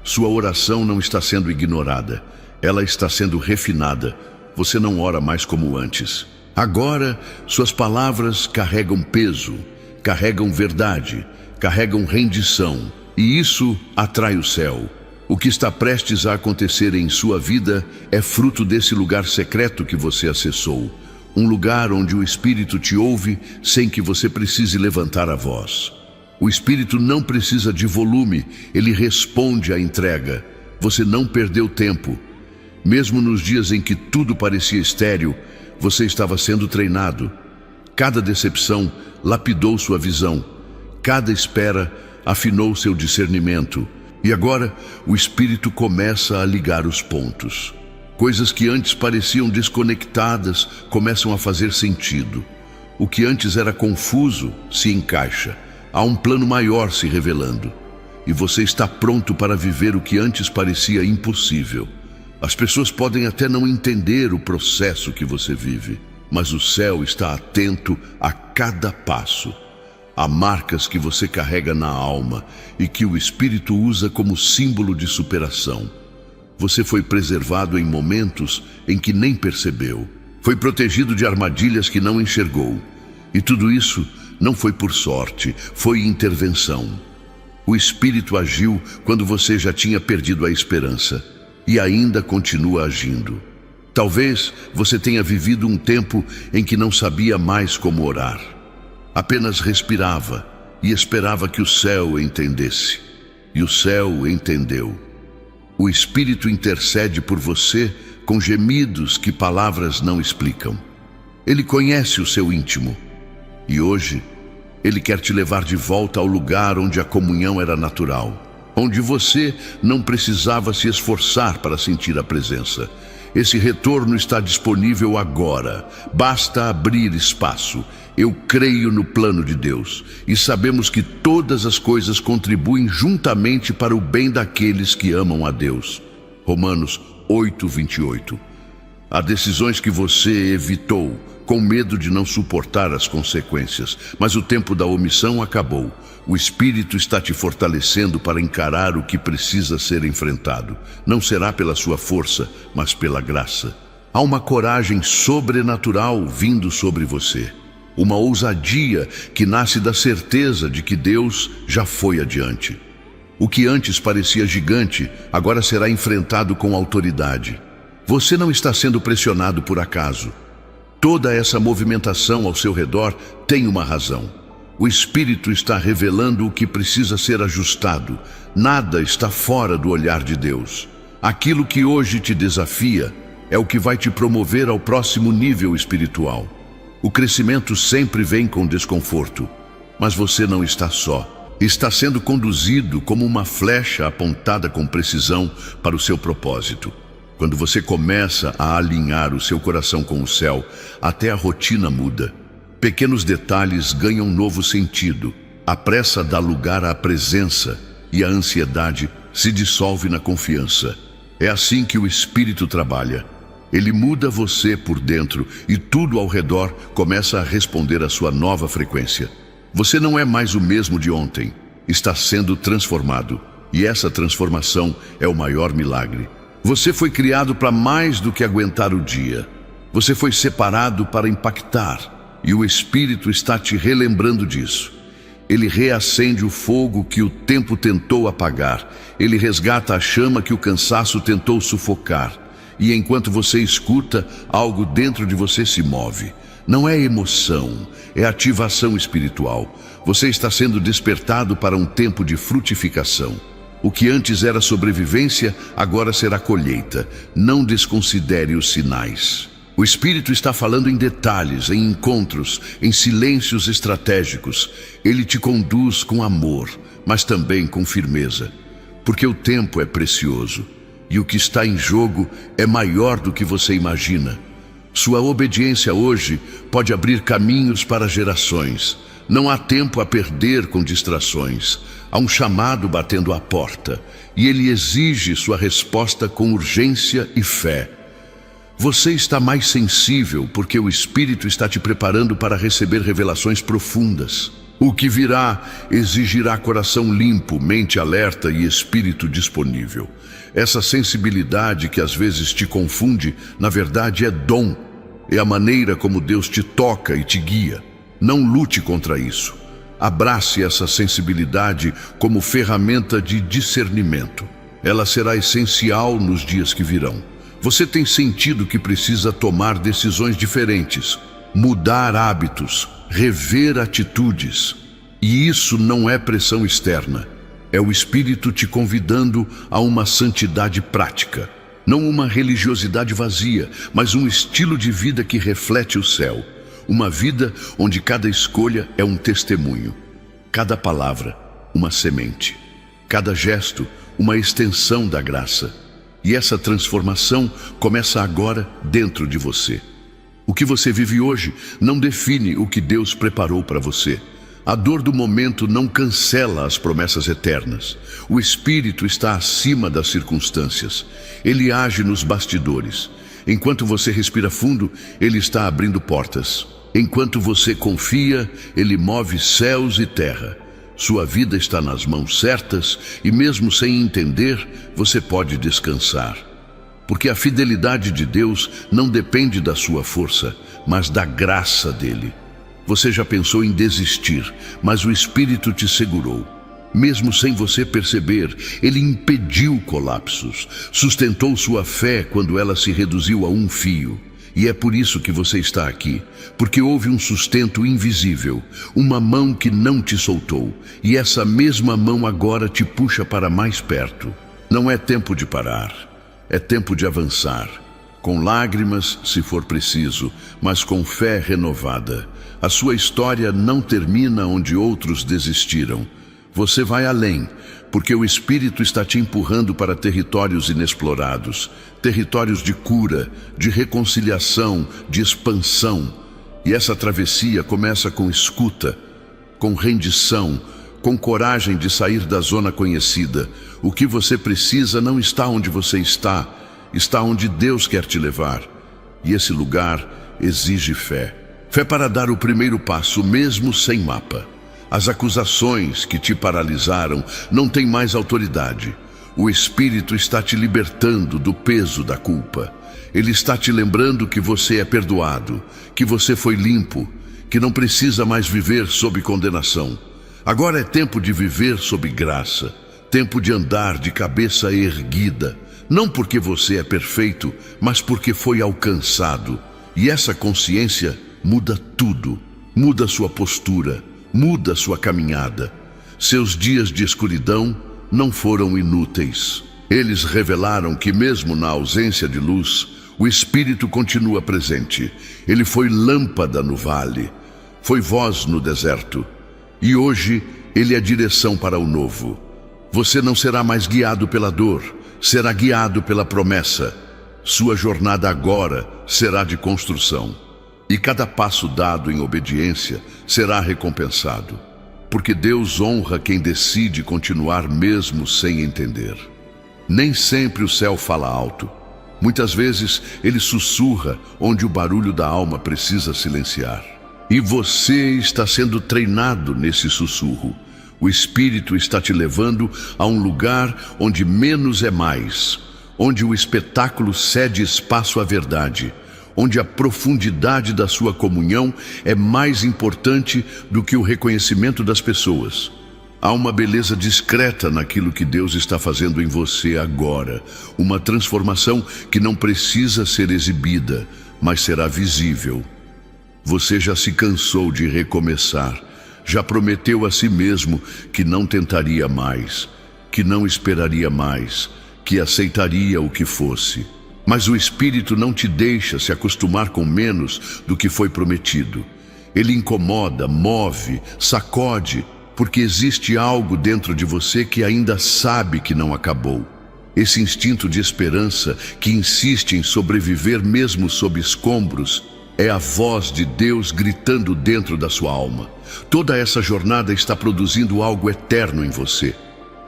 Sua oração não está sendo ignorada, ela está sendo refinada. Você não ora mais como antes. Agora, suas palavras carregam peso, carregam verdade, carregam rendição, e isso atrai o céu. O que está prestes a acontecer em sua vida é fruto desse lugar secreto que você acessou. Um lugar onde o Espírito te ouve sem que você precise levantar a voz. O Espírito não precisa de volume, ele responde à entrega. Você não perdeu tempo. Mesmo nos dias em que tudo parecia estéril, você estava sendo treinado. Cada decepção lapidou sua visão. Cada espera afinou seu discernimento. E agora, o Espírito começa a ligar os pontos. Coisas que antes pareciam desconectadas começam a fazer sentido. O que antes era confuso se encaixa. Há um plano maior se revelando. E você está pronto para viver o que antes parecia impossível. As pessoas podem até não entender o processo que você vive, mas o céu está atento a cada passo. Há marcas que você carrega na alma e que o Espírito usa como símbolo de superação. Você foi preservado em momentos em que nem percebeu. Foi protegido de armadilhas que não enxergou. E tudo isso não foi por sorte, foi intervenção. O Espírito agiu quando você já tinha perdido a esperança e ainda continua agindo. Talvez você tenha vivido um tempo em que não sabia mais como orar. Apenas respirava e esperava que o céu entendesse. E o céu entendeu. O Espírito intercede por você com gemidos que palavras não explicam. Ele conhece o seu íntimo. E hoje, Ele quer te levar de volta ao lugar onde a comunhão era natural, onde você não precisava se esforçar para sentir a presença. Esse retorno está disponível agora. Basta abrir espaço. Eu creio no plano de Deus e sabemos que todas as coisas contribuem juntamente para o bem daqueles que amam a Deus. Romanos 8:28. Há decisões que você evitou com medo de não suportar as consequências, mas o tempo da omissão acabou. O Espírito está te fortalecendo para encarar o que precisa ser enfrentado. Não será pela sua força, mas pela graça. Há uma coragem sobrenatural vindo sobre você. Uma ousadia que nasce da certeza de que Deus já foi adiante. O que antes parecia gigante, agora será enfrentado com autoridade. Você não está sendo pressionado por acaso. Toda essa movimentação ao seu redor tem uma razão. O Espírito está revelando o que precisa ser ajustado. Nada está fora do olhar de Deus. Aquilo que hoje te desafia é o que vai te promover ao próximo nível espiritual. O crescimento sempre vem com desconforto, mas você não está só. Está sendo conduzido como uma flecha apontada com precisão para o seu propósito. Quando você começa a alinhar o seu coração com o céu, até a rotina muda. Pequenos detalhes ganham novo sentido. A pressa dá lugar à presença e a ansiedade se dissolve na confiança. É assim que o Espírito trabalha. Ele muda você por dentro e tudo ao redor começa a responder à sua nova frequência. Você não é mais o mesmo de ontem. Está sendo transformado. E essa transformação é o maior milagre. Você foi criado para mais do que aguentar o dia. Você foi separado para impactar. E o Espírito está te relembrando disso. Ele reacende o fogo que o tempo tentou apagar. Ele resgata a chama que o cansaço tentou sufocar. E enquanto você escuta, algo dentro de você se move. Não é emoção, é ativação espiritual. Você está sendo despertado para um tempo de frutificação. O que antes era sobrevivência, agora será colheita. Não desconsidere os sinais. O Espírito está falando em detalhes, em encontros, em silêncios estratégicos. Ele te conduz com amor, mas também com firmeza. Porque o tempo é precioso. E o que está em jogo é maior do que você imagina. Sua obediência hoje pode abrir caminhos para gerações. Não há tempo a perder com distrações. Há um chamado batendo à porta, e ele exige sua resposta com urgência e fé. Você está mais sensível porque o Espírito está te preparando para receber revelações profundas. O que virá exigirá coração limpo, mente alerta e espírito disponível. Essa sensibilidade que às vezes te confunde, na verdade é dom. É a maneira como Deus te toca e te guia. Não lute contra isso. Abrace essa sensibilidade como ferramenta de discernimento. Ela será essencial nos dias que virão. Você tem sentido que precisa tomar decisões diferentes, mudar hábitos, rever atitudes. E isso não é pressão externa. É o Espírito te convidando a uma santidade prática. Não uma religiosidade vazia, mas um estilo de vida que reflete o céu. Uma vida onde cada escolha é um testemunho. Cada palavra, uma semente. Cada gesto, uma extensão da graça. E essa transformação começa agora dentro de você. O que você vive hoje não define o que Deus preparou para você. A dor do momento não cancela as promessas eternas. O Espírito está acima das circunstâncias. Ele age nos bastidores. Enquanto você respira fundo, Ele está abrindo portas. Enquanto você confia, Ele move céus e terra. Sua vida está nas mãos certas e mesmo sem entender, você pode descansar. Porque a fidelidade de Deus não depende da sua força, mas da graça dele. Você já pensou em desistir, mas o Espírito te segurou. Mesmo sem você perceber, Ele impediu colapsos, sustentou sua fé quando ela se reduziu a um fio. E é por isso que você está aqui, porque houve um sustento invisível, uma mão que não te soltou, e essa mesma mão agora te puxa para mais perto. Não é tempo de parar, é tempo de avançar, com lágrimas, se for preciso, mas com fé renovada. A sua história não termina onde outros desistiram. Você vai além, porque o Espírito está te empurrando para territórios inexplorados, territórios de cura, de reconciliação, de expansão. E essa travessia começa com escuta, com rendição, com coragem de sair da zona conhecida. O que você precisa não está onde você está, está onde Deus quer te levar. E esse lugar exige fé. Fé para dar o primeiro passo, mesmo sem mapa. As acusações que te paralisaram não têm mais autoridade. O Espírito está te libertando do peso da culpa. Ele está te lembrando que você é perdoado, que você foi limpo, que não precisa mais viver sob condenação. Agora é tempo de viver sob graça, tempo de andar de cabeça erguida, não porque você é perfeito, mas porque foi alcançado. E essa consciência muda tudo, muda sua postura, muda sua caminhada. Seus dias de escuridão não foram inúteis. Eles revelaram que mesmo na ausência de luz, o Espírito continua presente. Ele foi lâmpada no vale, foi voz no deserto. E hoje, Ele é direção para o novo. Você não será mais guiado pela dor, será guiado pela promessa. Sua jornada agora será de construção. E cada passo dado em obediência será recompensado. Porque Deus honra quem decide continuar mesmo sem entender. Nem sempre o céu fala alto. Muitas vezes ele sussurra onde o barulho da alma precisa silenciar. E você está sendo treinado nesse sussurro. O Espírito está te levando a um lugar onde menos é mais, onde o espetáculo cede espaço à verdade, onde a profundidade da sua comunhão é mais importante do que o reconhecimento das pessoas. Há uma beleza discreta naquilo que Deus está fazendo em você agora, uma transformação que não precisa ser exibida, mas será visível. Você já se cansou de recomeçar, já prometeu a si mesmo que não tentaria mais, que não esperaria mais, que aceitaria o que fosse. Mas o Espírito não te deixa se acostumar com menos do que foi prometido. Ele incomoda, move, sacode, porque existe algo dentro de você que ainda sabe que não acabou. Esse instinto de esperança que insiste em sobreviver mesmo sob escombros é a voz de Deus gritando dentro da sua alma. Toda essa jornada está produzindo algo eterno em você.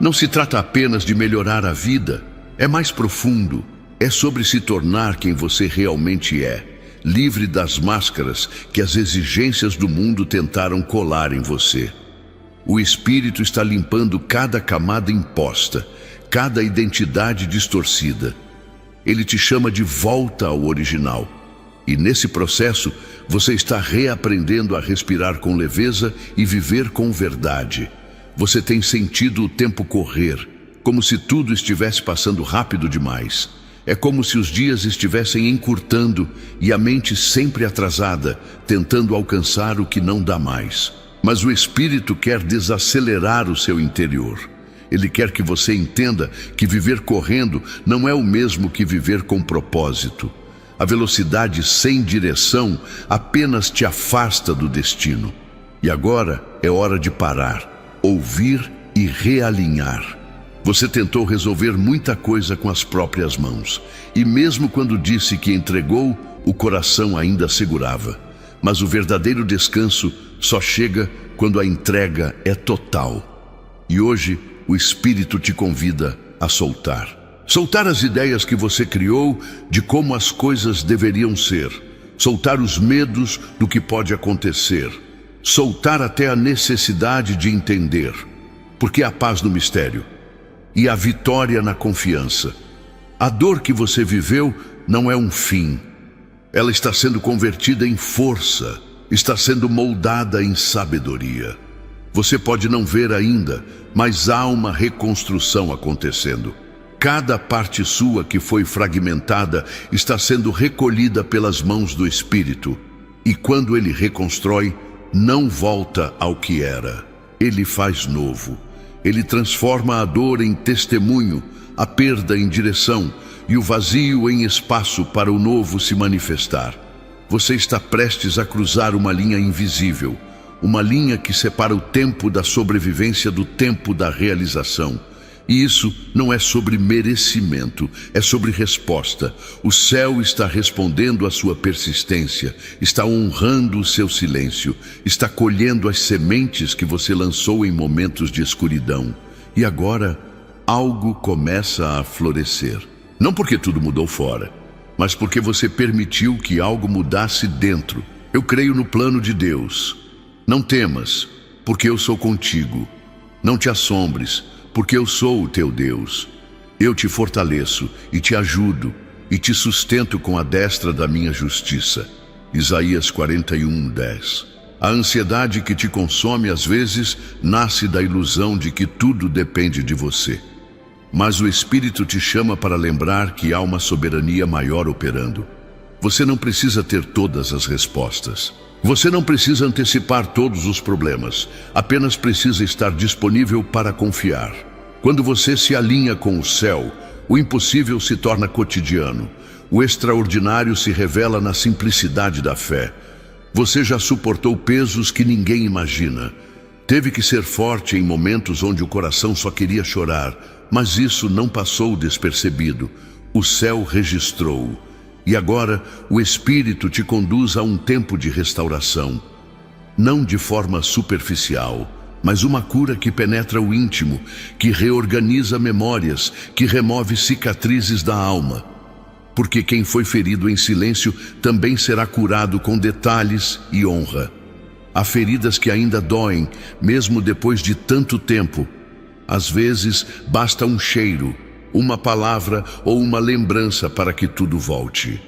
Não se trata apenas de melhorar a vida, é mais profundo. É sobre se tornar quem você realmente é, livre das máscaras que as exigências do mundo tentaram colar em você. O Espírito está limpando cada camada imposta, cada identidade distorcida. Ele te chama de volta ao original. E nesse processo, você está reaprendendo a respirar com leveza e viver com verdade. Você tem sentido o tempo correr, como se tudo estivesse passando rápido demais. É como se os dias estivessem encurtando e a mente sempre atrasada, tentando alcançar o que não dá mais. Mas o Espírito quer desacelerar o seu interior. Ele quer que você entenda que viver correndo não é o mesmo que viver com propósito. A velocidade sem direção apenas te afasta do destino. E agora é hora de parar, ouvir e realinhar. Você tentou resolver muita coisa com as próprias mãos. E mesmo quando disse que entregou, o coração ainda segurava. Mas o verdadeiro descanso só chega quando a entrega é total. E hoje o Espírito te convida a soltar. Soltar as ideias que você criou de como as coisas deveriam ser. Soltar os medos do que pode acontecer. Soltar até a necessidade de entender. Porque há paz no mistério e a vitória na confiança. A dor que você viveu não é um fim. Ela está sendo convertida em força, está sendo moldada em sabedoria. Você pode não ver ainda, mas há uma reconstrução acontecendo. Cada parte sua que foi fragmentada está sendo recolhida pelas mãos do Espírito. E quando ele reconstrói, não volta ao que era. Ele faz novo. Ele transforma a dor em testemunho, a perda em direção e o vazio em espaço para o novo se manifestar. Você está prestes a cruzar uma linha invisível, uma linha que separa o tempo da sobrevivência do tempo da realização. E isso não é sobre merecimento, é sobre resposta. O céu está respondendo à sua persistência, está honrando o seu silêncio, está colhendo as sementes que você lançou em momentos de escuridão. E agora, algo começa a florescer. Não porque tudo mudou fora, mas porque você permitiu que algo mudasse dentro. Eu creio no plano de Deus. Não temas, porque eu sou contigo. Não te assombres, porque eu sou o teu Deus. Eu te fortaleço e te ajudo e te sustento com a destra da minha justiça. Isaías 41:10. A ansiedade que te consome às vezes nasce da ilusão de que tudo depende de você. Mas o Espírito te chama para lembrar que há uma soberania maior operando. Você não precisa ter todas as respostas. Você não precisa antecipar todos os problemas. Apenas precisa estar disponível para confiar. Quando você se alinha com o céu, o impossível se torna cotidiano. O extraordinário se revela na simplicidade da fé. Você já suportou pesos que ninguém imagina. Teve que ser forte em momentos onde o coração só queria chorar, mas isso não passou despercebido. O céu registrou. E agora o Espírito te conduz a um tempo de restauração. Não de forma superficial, mas uma cura que penetra o íntimo, que reorganiza memórias, que remove cicatrizes da alma. Porque quem foi ferido em silêncio também será curado com detalhes e honra. Há feridas que ainda doem, mesmo depois de tanto tempo. Às vezes basta um cheiro, uma palavra ou uma lembrança para que tudo volte.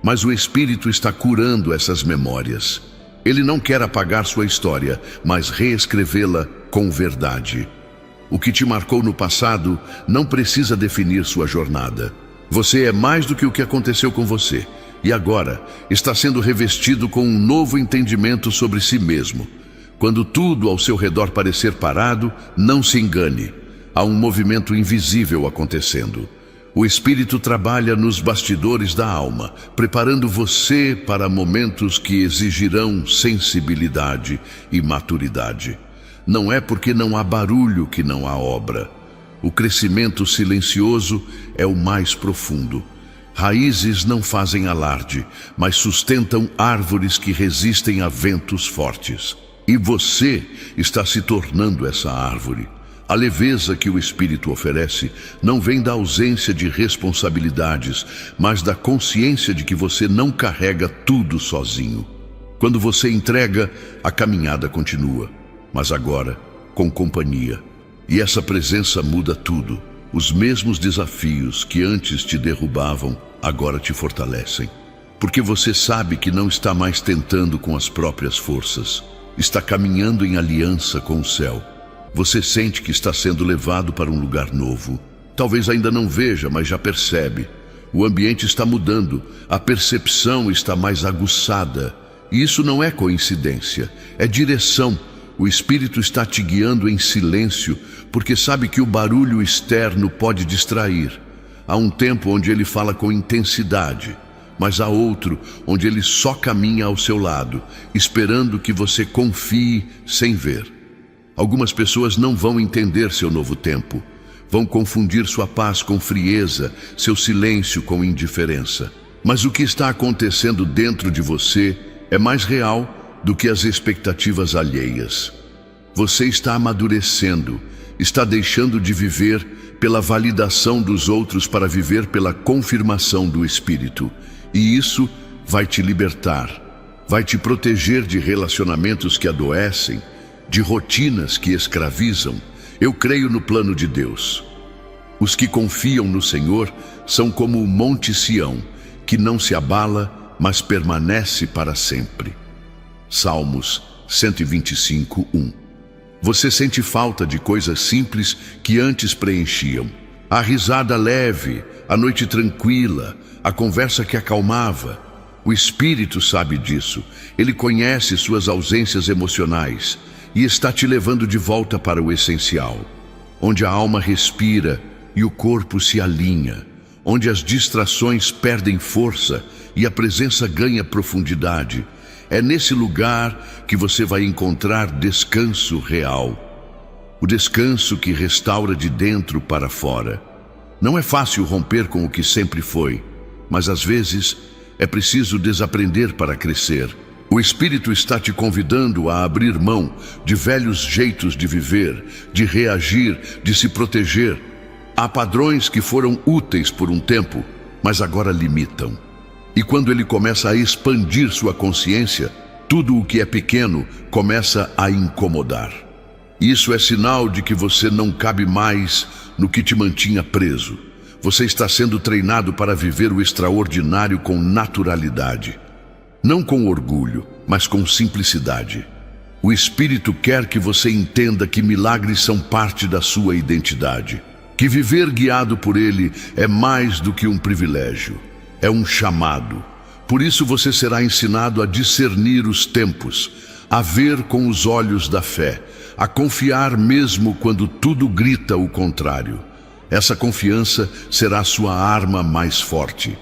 Mas o Espírito está curando essas memórias. Ele não quer apagar sua história, mas reescrevê-la com verdade. O que te marcou no passado não precisa definir sua jornada. Você é mais do que o que aconteceu com você, e agora está sendo revestido com um novo entendimento sobre si mesmo. Quando tudo ao seu redor parecer parado, não se engane. Há um movimento invisível acontecendo. O Espírito trabalha nos bastidores da alma, preparando você para momentos que exigirão sensibilidade e maturidade. Não é porque não há barulho que não há obra. O crescimento silencioso é o mais profundo. Raízes não fazem alarde, mas sustentam árvores que resistem a ventos fortes. E você está se tornando essa árvore. A leveza que o Espírito oferece não vem da ausência de responsabilidades, mas da consciência de que você não carrega tudo sozinho. Quando você entrega, a caminhada continua, mas agora com companhia. E essa presença muda tudo. Os mesmos desafios que antes te derrubavam, agora te fortalecem. Porque você sabe que não está mais tentando com as próprias forças. Está caminhando em aliança com o céu. Você sente que está sendo levado para um lugar novo. Talvez ainda não veja, mas já percebe. O ambiente está mudando, a percepção está mais aguçada. E isso não é coincidência, é direção. O Espírito está te guiando em silêncio, porque sabe que o barulho externo pode distrair. Há um tempo onde ele fala com intensidade, mas há outro onde ele só caminha ao seu lado, esperando que você confie sem ver. Algumas pessoas não vão entender seu novo tempo. Vão confundir sua paz com frieza, seu silêncio com indiferença. Mas o que está acontecendo dentro de você é mais real do que as expectativas alheias. Você está amadurecendo, está deixando de viver pela validação dos outros para viver pela confirmação do Espírito. E isso vai te libertar, vai te proteger de relacionamentos que adoecem, de rotinas que escravizam. Eu creio no plano de Deus. Os que confiam no Senhor são como o Monte Sião, que não se abala, mas permanece para sempre. Salmos 125:1. Você sente falta de coisas simples que antes preenchiam. A risada leve, a noite tranquila, a conversa que acalmava. O Espírito sabe disso. Ele conhece suas ausências emocionais e está te levando de volta para o essencial, onde a alma respira e o corpo se alinha, onde as distrações perdem força e a presença ganha profundidade. É nesse lugar que você vai encontrar descanso real, o descanso que restaura de dentro para fora. Não é fácil romper com o que sempre foi, mas às vezes é preciso desaprender para crescer. O Espírito está te convidando a abrir mão de velhos jeitos de viver, de reagir, de se proteger. Há padrões que foram úteis por um tempo, mas agora limitam. E quando ele começa a expandir sua consciência, tudo o que é pequeno começa a incomodar. Isso é sinal de que você não cabe mais no que te mantinha preso. Você está sendo treinado para viver o extraordinário com naturalidade. Não com orgulho, mas com simplicidade. O Espírito quer que você entenda que milagres são parte da sua identidade. Que viver guiado por Ele é mais do que um privilégio. É um chamado. Por isso você será ensinado a discernir os tempos, a ver com os olhos da fé, a confiar mesmo quando tudo grita o contrário. Essa confiança será a sua arma mais forte.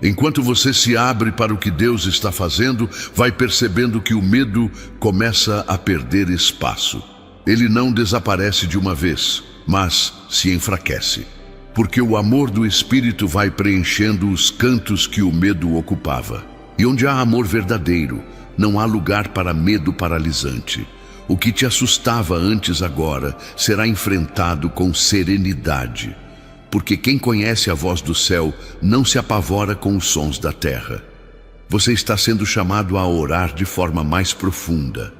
Enquanto você se abre para o que Deus está fazendo, vai percebendo que o medo começa a perder espaço. Ele não desaparece de uma vez, mas se enfraquece. Porque o amor do Espírito vai preenchendo os cantos que o medo ocupava. E onde há amor verdadeiro, não há lugar para medo paralisante. O que te assustava antes agora será enfrentado com serenidade. Porque quem conhece a voz do céu não se apavora com os sons da terra. Você está sendo chamado a orar de forma mais profunda.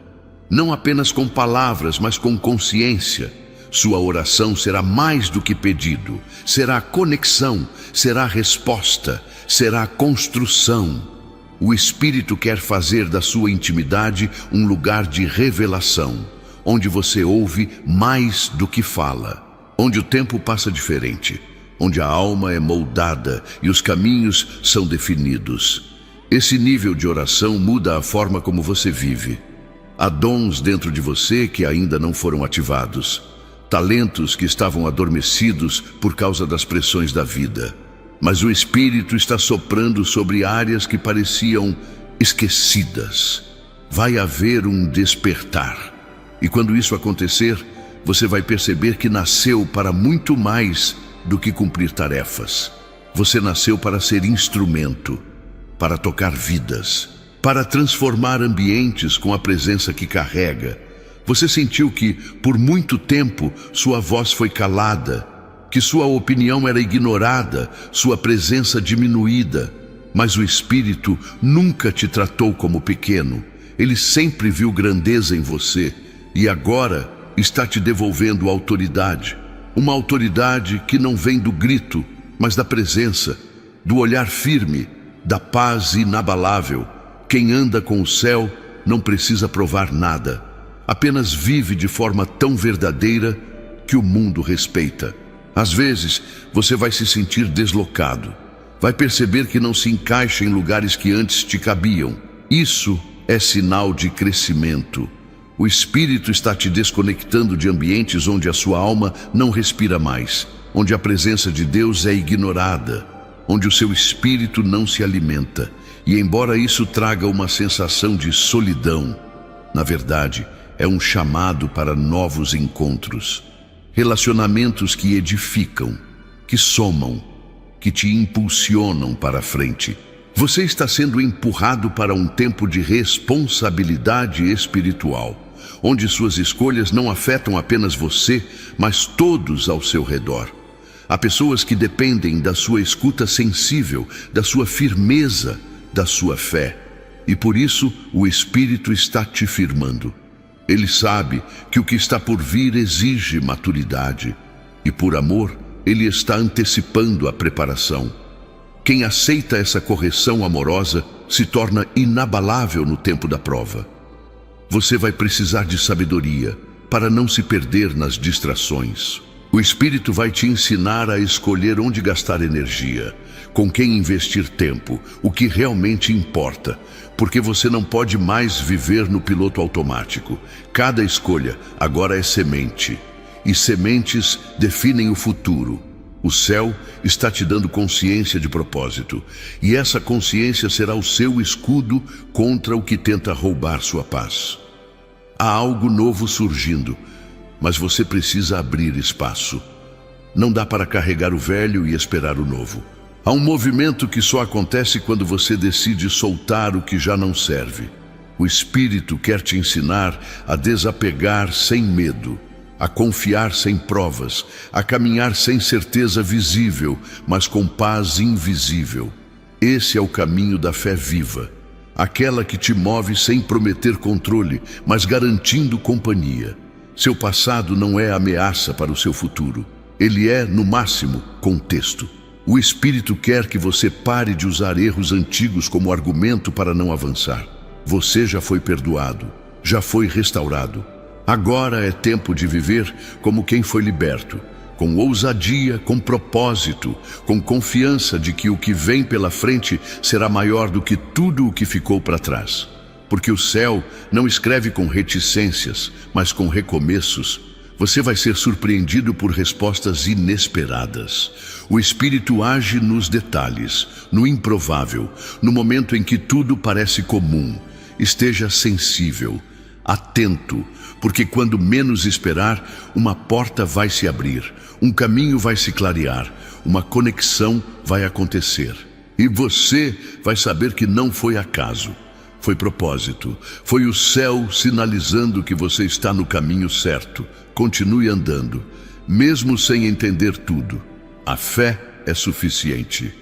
Não apenas com palavras, mas com consciência. Sua oração será mais do que pedido, será conexão, será resposta, será construção. O Espírito quer fazer da sua intimidade um lugar de revelação, onde você ouve mais do que fala, onde o tempo passa diferente, onde a alma é moldada e os caminhos são definidos. Esse nível de oração muda a forma como você vive. Há dons dentro de você que ainda não foram ativados. Talentos que estavam adormecidos por causa das pressões da vida. Mas o Espírito está soprando sobre áreas que pareciam esquecidas. Vai haver um despertar. E quando isso acontecer, você vai perceber que nasceu para muito mais do que cumprir tarefas. Você nasceu para ser instrumento, para tocar vidas, para transformar ambientes com a presença que carrega. Você sentiu que, por muito tempo, sua voz foi calada, que sua opinião era ignorada, sua presença diminuída. Mas o Espírito nunca te tratou como pequeno. Ele sempre viu grandeza em você e agora está te devolvendo autoridade. Uma autoridade que não vem do grito, mas da presença, do olhar firme, da paz inabalável. Quem anda com o céu não precisa provar nada. Apenas vive de forma tão verdadeira que o mundo respeita. Às vezes, você vai se sentir deslocado. Vai perceber que não se encaixa em lugares que antes te cabiam. Isso é sinal de crescimento. O Espírito está te desconectando de ambientes onde a sua alma não respira mais, onde a presença de Deus é ignorada, onde o seu espírito não se alimenta. E embora isso traga uma sensação de solidão, na verdade, é um chamado para novos encontros, relacionamentos que edificam, que somam, que te impulsionam para a frente. Você está sendo empurrado para um tempo de responsabilidade espiritual, onde suas escolhas não afetam apenas você, mas todos ao seu redor. Há pessoas que dependem da sua escuta sensível, da sua firmeza, da sua fé. E por isso o Espírito está te firmando. Ele sabe que o que está por vir exige maturidade. E por amor, ele está antecipando a preparação. Quem aceita essa correção amorosa se torna inabalável no tempo da prova. Você vai precisar de sabedoria para não se perder nas distrações. O Espírito vai te ensinar a escolher onde gastar energia, com quem investir tempo, o que realmente importa, porque você não pode mais viver no piloto automático. Cada escolha agora é semente, e sementes definem o futuro. O céu está te dando consciência de propósito, e essa consciência será o seu escudo contra o que tenta roubar sua paz. Há algo novo surgindo, mas você precisa abrir espaço. Não dá para carregar o velho e esperar o novo. Há um movimento que só acontece quando você decide soltar o que já não serve. O Espírito quer te ensinar a desapegar sem medo, a confiar sem provas, a caminhar sem certeza visível, mas com paz invisível. Esse é o caminho da fé viva, aquela que te move sem prometer controle, mas garantindo companhia. Seu passado não é ameaça para o seu futuro. Ele é, no máximo, contexto. O Espírito quer que você pare de usar erros antigos como argumento para não avançar. Você já foi perdoado, já foi restaurado. Agora é tempo de viver como quem foi liberto, com ousadia, com propósito, com confiança de que o que vem pela frente será maior do que tudo o que ficou para trás. Porque o céu não escreve com reticências, mas com recomeços. Você vai ser surpreendido por respostas inesperadas. O Espírito age nos detalhes, no improvável, no momento em que tudo parece comum. Esteja sensível, atento, porque quando menos esperar, uma porta vai se abrir, um caminho vai se clarear, uma conexão vai acontecer. E você vai saber que não foi acaso. Foi propósito, foi o céu sinalizando que você está no caminho certo. Continue andando, mesmo sem entender tudo. A fé é suficiente.